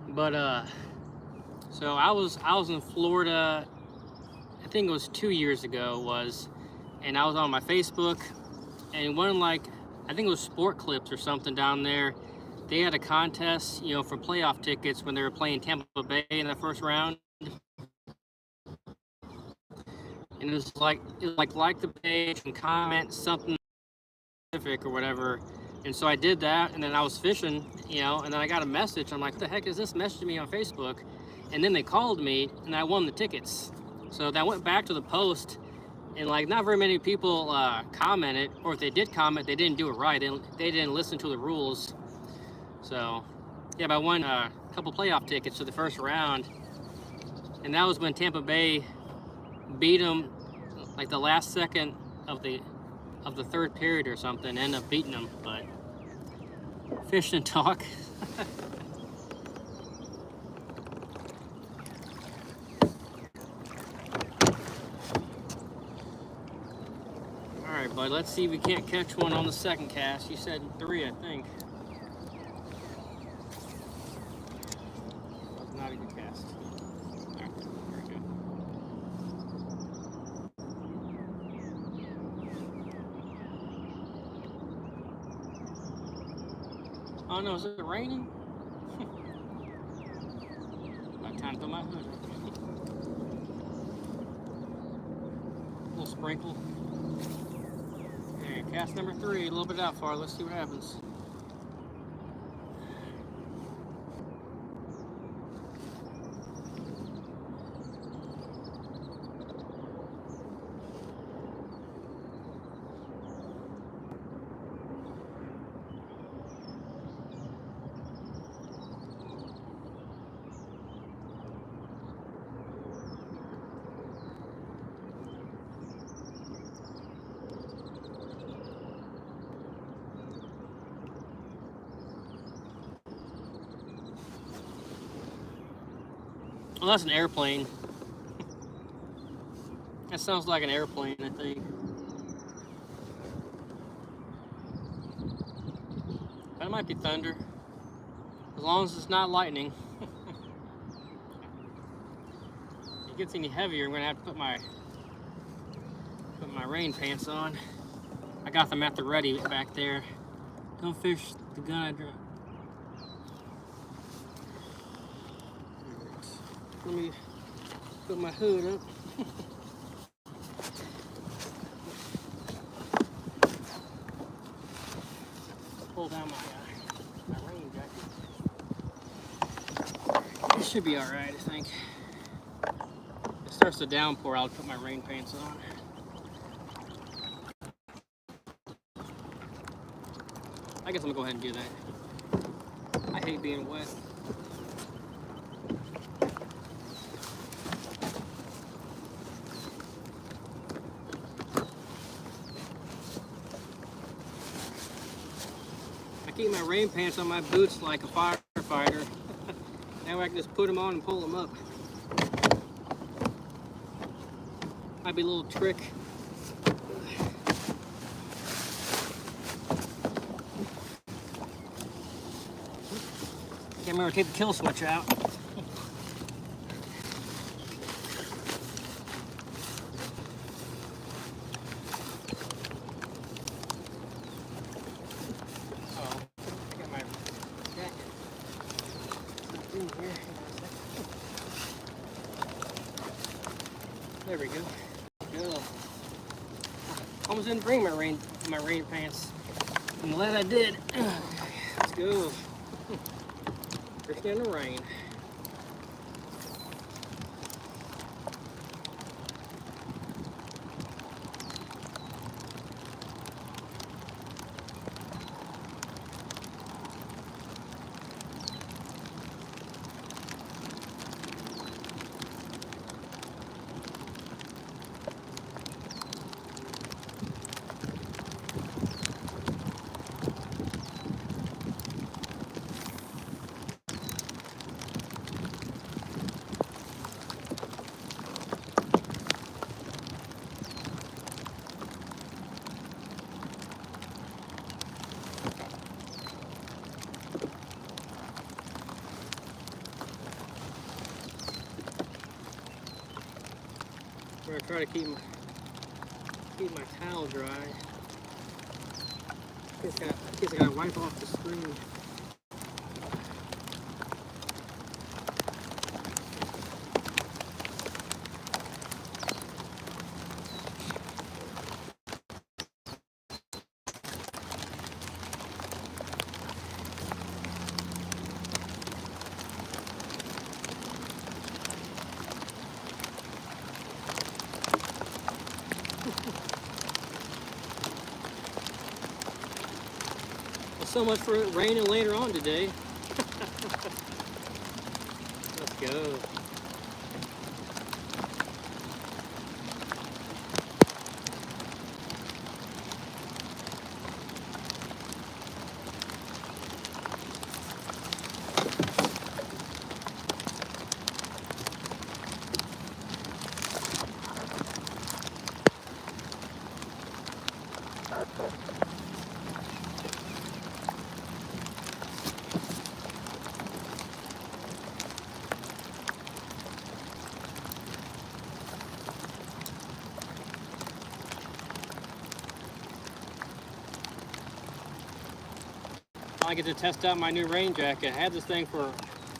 But so I was in Florida. I think it was 2 years ago. And I was on my Facebook, and one I think it was Sport Clips or something down there. They had a contest, you know, for playoff tickets when they were playing Tampa Bay in the first round. And it was like the page and comment something specific or whatever. And so I did that, and then I was fishing, you know, and then I got a message. I'm like, what the heck is this messaging me on Facebook? And then they called me, and I won the tickets. So that went back to the post, and like not very many people commented, or if they did comment, they didn't do it right. They didn't listen to the rules. So, yeah, but I won a couple playoff tickets to the first round, and that was when Tampa Bay beat them like the last second of the 3rd period or something. Ended up beating them, but fishing talk. All right, bud. Let's see if we can't catch one on the second cast. You said 3, I think. Not a good cast. All right, very good. Oh no, is it raining? About time to put my hood up. A little sprinkle. Okay, cast number 3, a little bit out far. Let's see what happens. Well, that's an airplane. That sounds like an airplane, I think. That might be thunder. As long as it's not lightning. If it gets any heavier, I'm gonna have to put my rain pants on. I got them at the ready back there. Don't fish the gun I dropped. Let me put my hood up. Pull down my rain jacket. It should be all right, I think. If it starts to downpour, I'll put my rain pants on. I guess I'm gonna go ahead and do that. I hate being wet. I keep my rain pants on my boots like a firefighter. Now I can just put them on and pull them up. Might be a little trick. Can't remember to take the kill switch out. There we go. Go. Almost didn't bring my rain pants. I'm glad I did. Let's go. Fishing in the rain. I'm gonna try to keep my towel dry. In case I gotta wipe off the screen. So much for it raining later on today. Let's go. I get to test out my new rain jacket. I had this thing for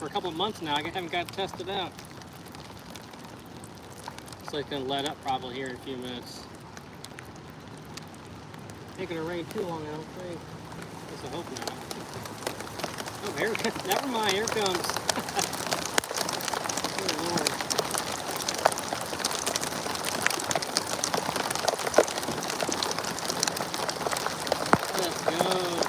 a couple of months now. I haven't got to test it out. So it's gonna let up probably here in a few minutes. Ain't gonna rain too long, I don't think. Guess I hope not. Oh, here, never mind, here it comes. Oh, Lord. Let's go.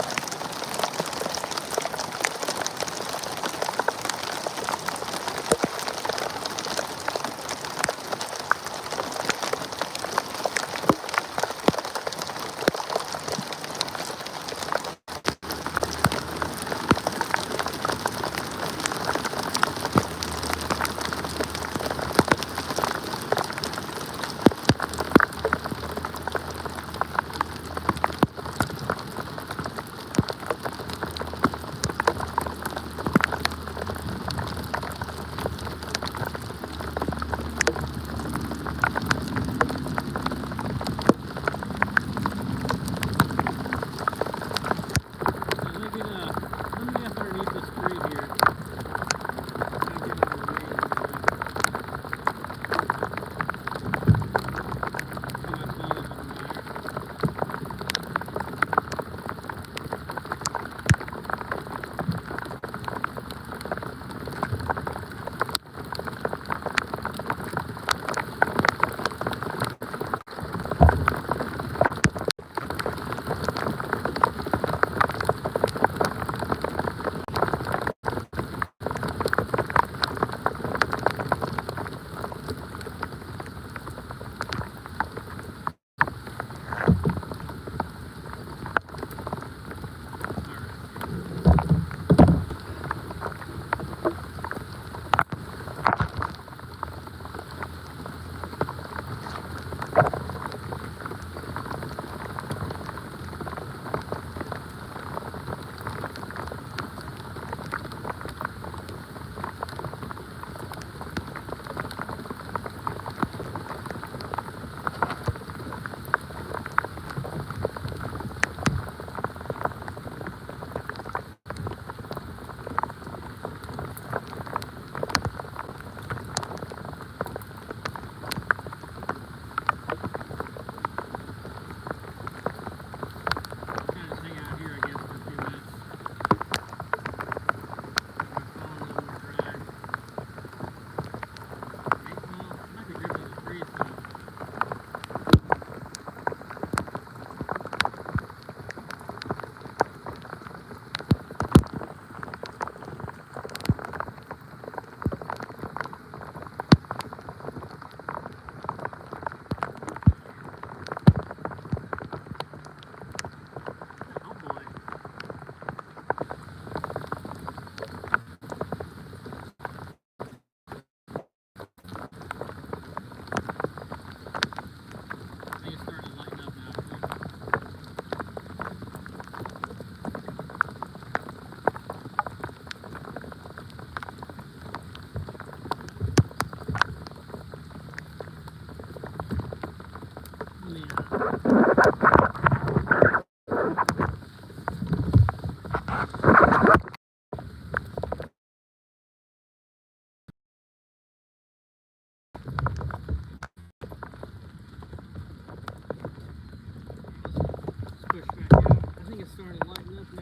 trees now. Starting to lighten up now.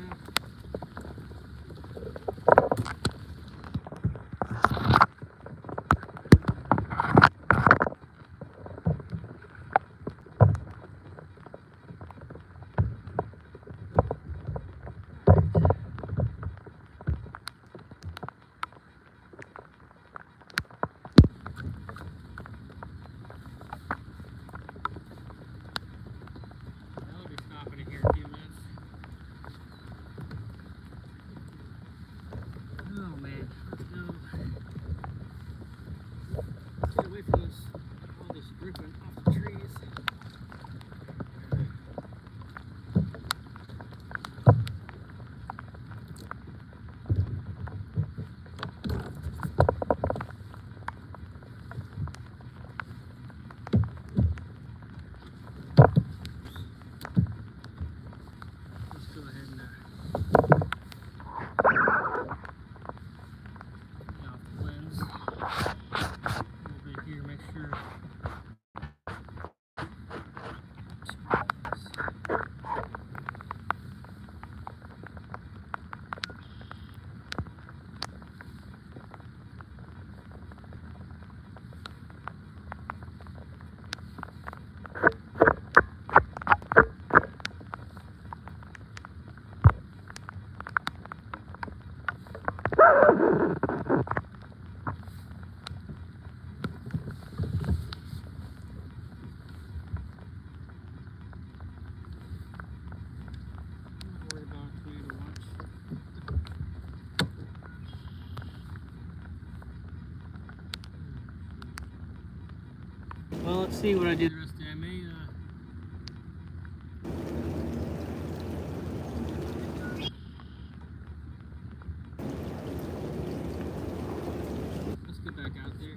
I'll be stopping in here in a few minutes. Oh man, let's go. Get away from this, all this dripping off the trees. Let's go ahead and off the winds. A little bit here, make sure. Well, let's see what I do the rest of the day. I may, let's get back out there.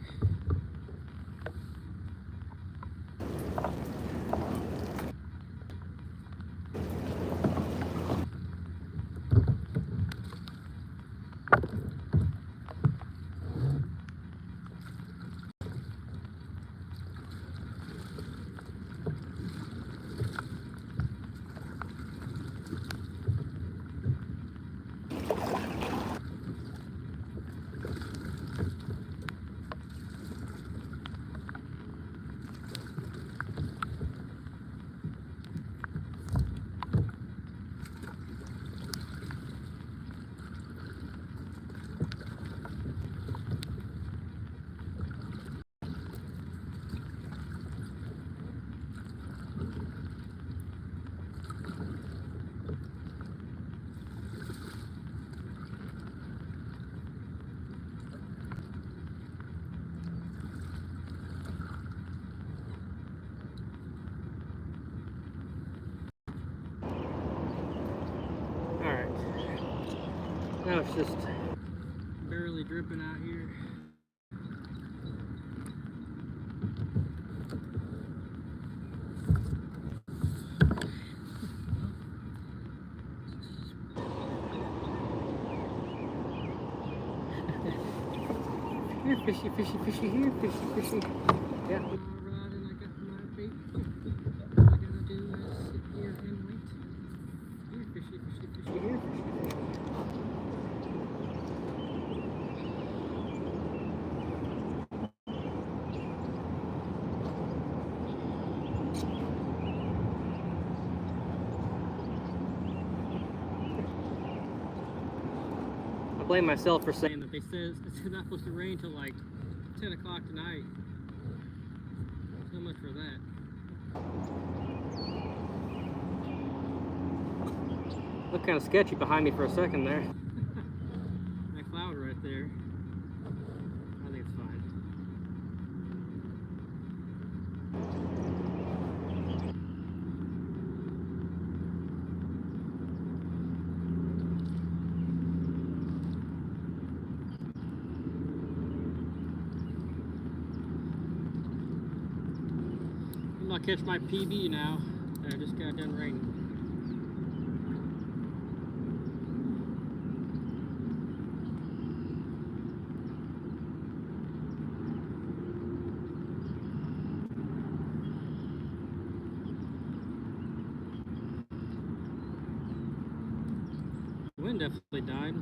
Now it's just barely dripping out here. Here, fishy, fishy, fishy, here, fishy, fishy. Yeah. Rod and I got my bait. All I gotta do is sit here and wait. Here, fishy, fishy, fishy, here, fishy, fishy. blame myself for saying that. They said it's not supposed to rain till like 10 o'clock tonight. So much for that. Looked kind of sketchy behind me for a second there. That cloud right there. I think it's fine. I'm gonna catch my PB now. I just got done raining. The wind definitely died.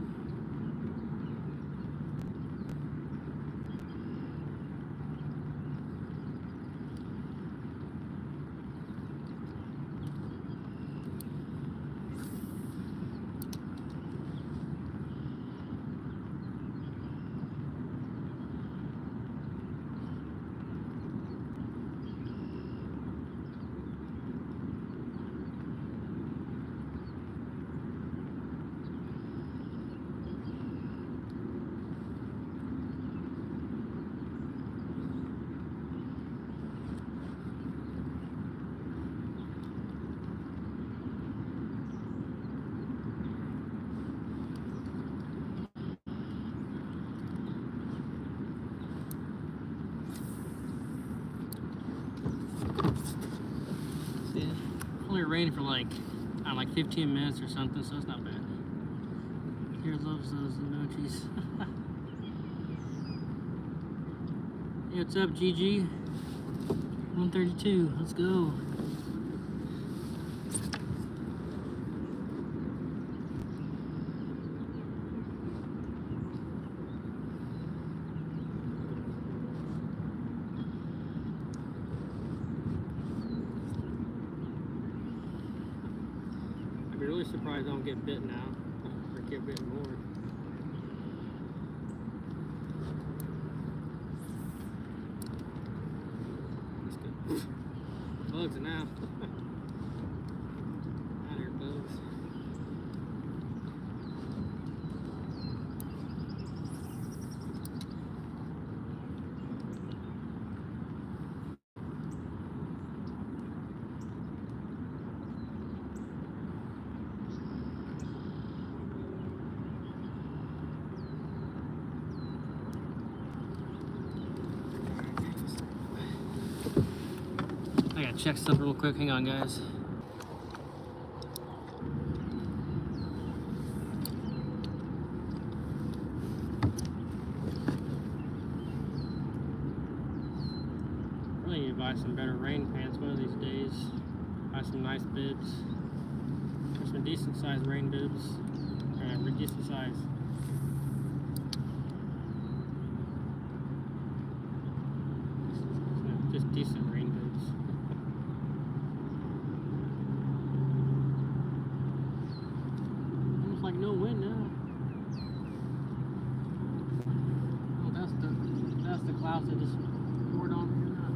See, only rained for like, I don't know, like 15 minutes or something, so it's not bad. Here loves those emojis. Hey, what's up, GG? 132, let's go. I'd be really surprised I don't get bit now, or get bit more. Let's go. Bugs now. Out here, bugs. I gotta check stuff real quick. Hang on, guys. Really need to buy some better rain pants one of these days. Buy some nice bibs. Or some decent sized rain bibs. Or decent size. Just decent rain bibs. Almost like no wind now. Oh, that's the clouds that just poured on here now.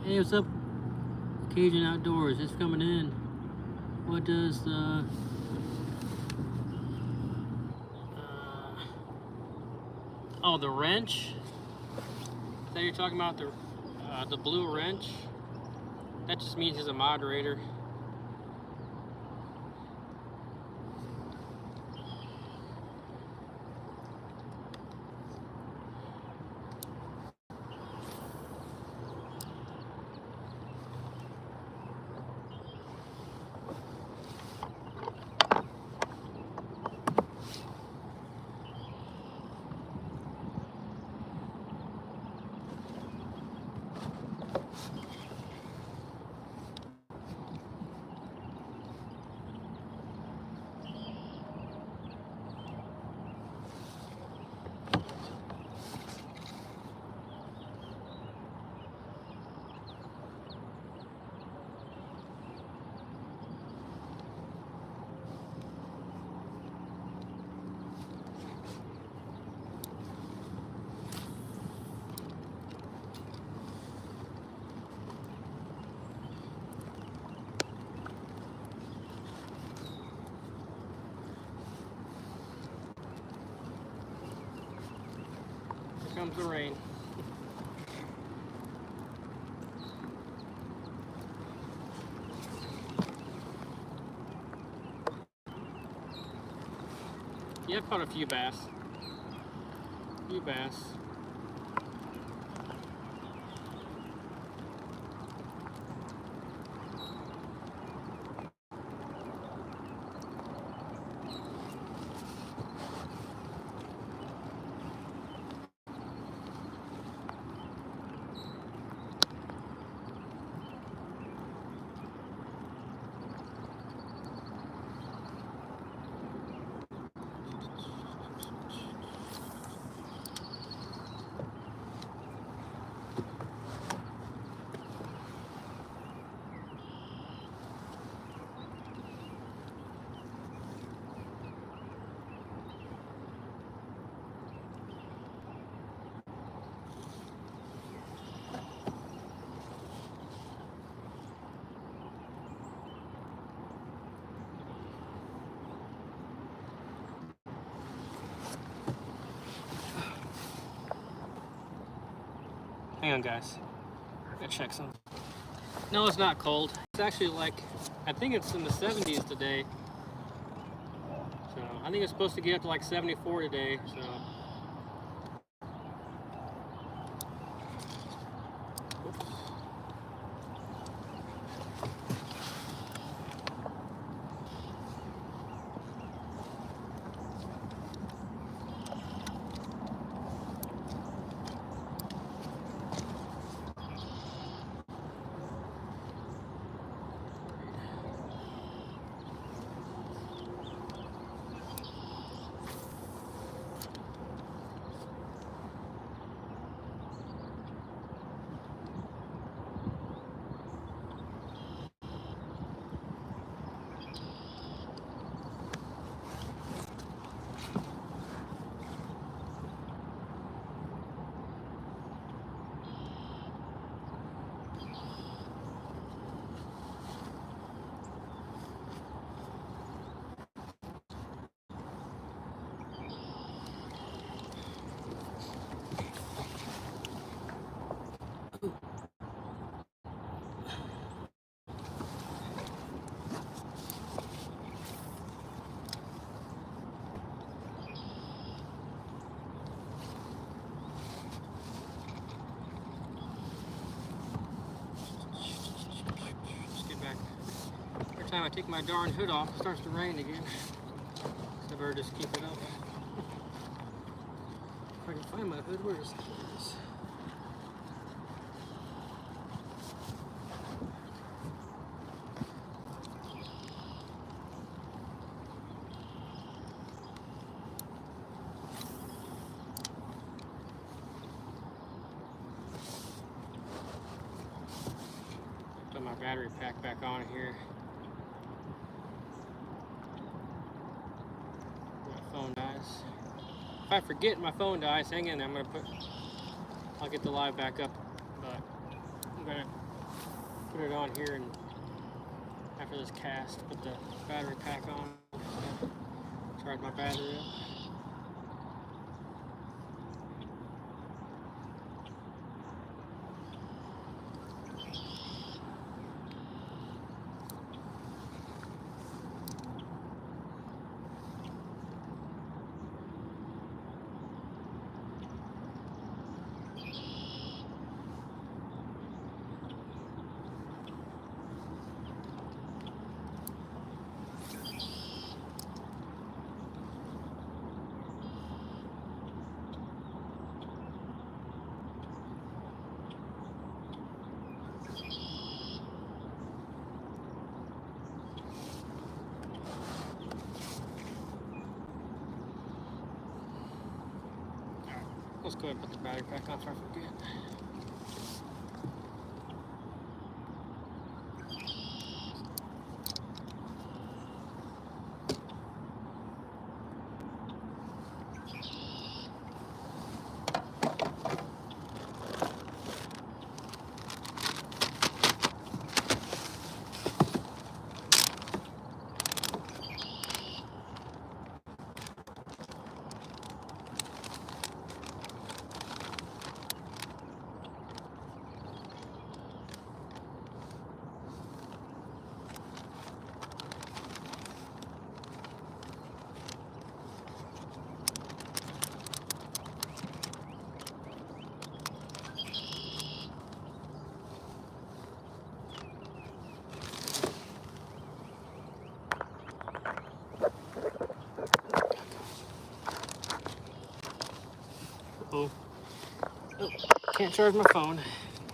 Hey, what's up? Cajun Outdoors, it's coming in. What does the oh, the wrench? Is that you're talking about, the blue wrench? That just means it's a moderator. comes the rain. Yeah, I've caught a few bass. Hang on, guys. Gotta check something. No, it's not cold. It's actually like, I think it's in the 70s today. So I think it's supposed to get up to like 74 today. So. Oops. Every time I take my darn hood off, it starts to rain again. So I better just keep it up. If I can find my hood, where is it? Put my battery pack back on here. My phone dies. If I forget my phone dies, hang in. I'll get the live back up. But I'm gonna put it on here and after this cast, put the battery pack on. Charge my battery up. Let's go ahead and put the battery pack on before I forget. Can't charge my phone.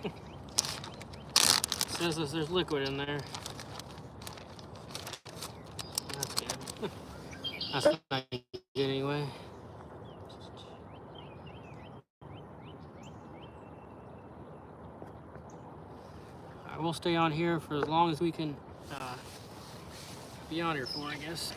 It says there's liquid in there. That's good. That's not good anyway. We'll stay on here for as long as we can be on here for, I guess.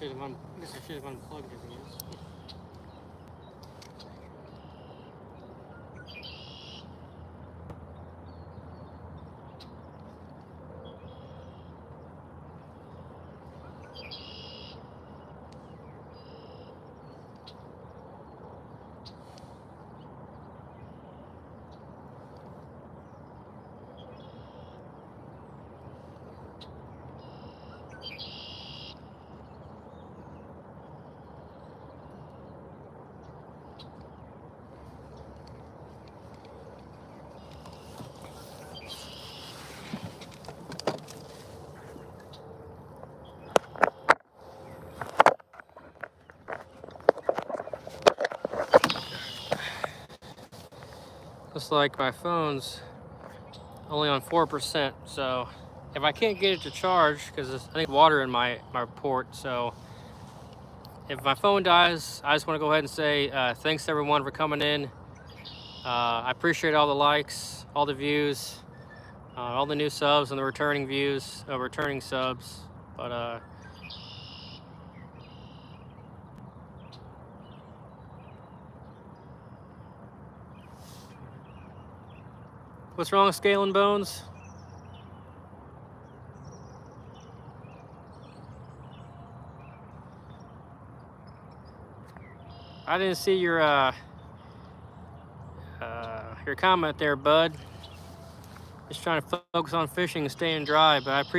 I guess I should have unplugged it, I guess. Looks like my phone's only on 4%, so if I can't get it to charge, because I think water in my port, so if my phone dies, I just want to go ahead and say thanks everyone for coming in. I appreciate all the likes, all the views, all the new subs and the returning views, returning subs, but what's wrong with Scale and Bones? I didn't see your comment there, bud. Just trying to focus on fishing and staying dry, but I appreciate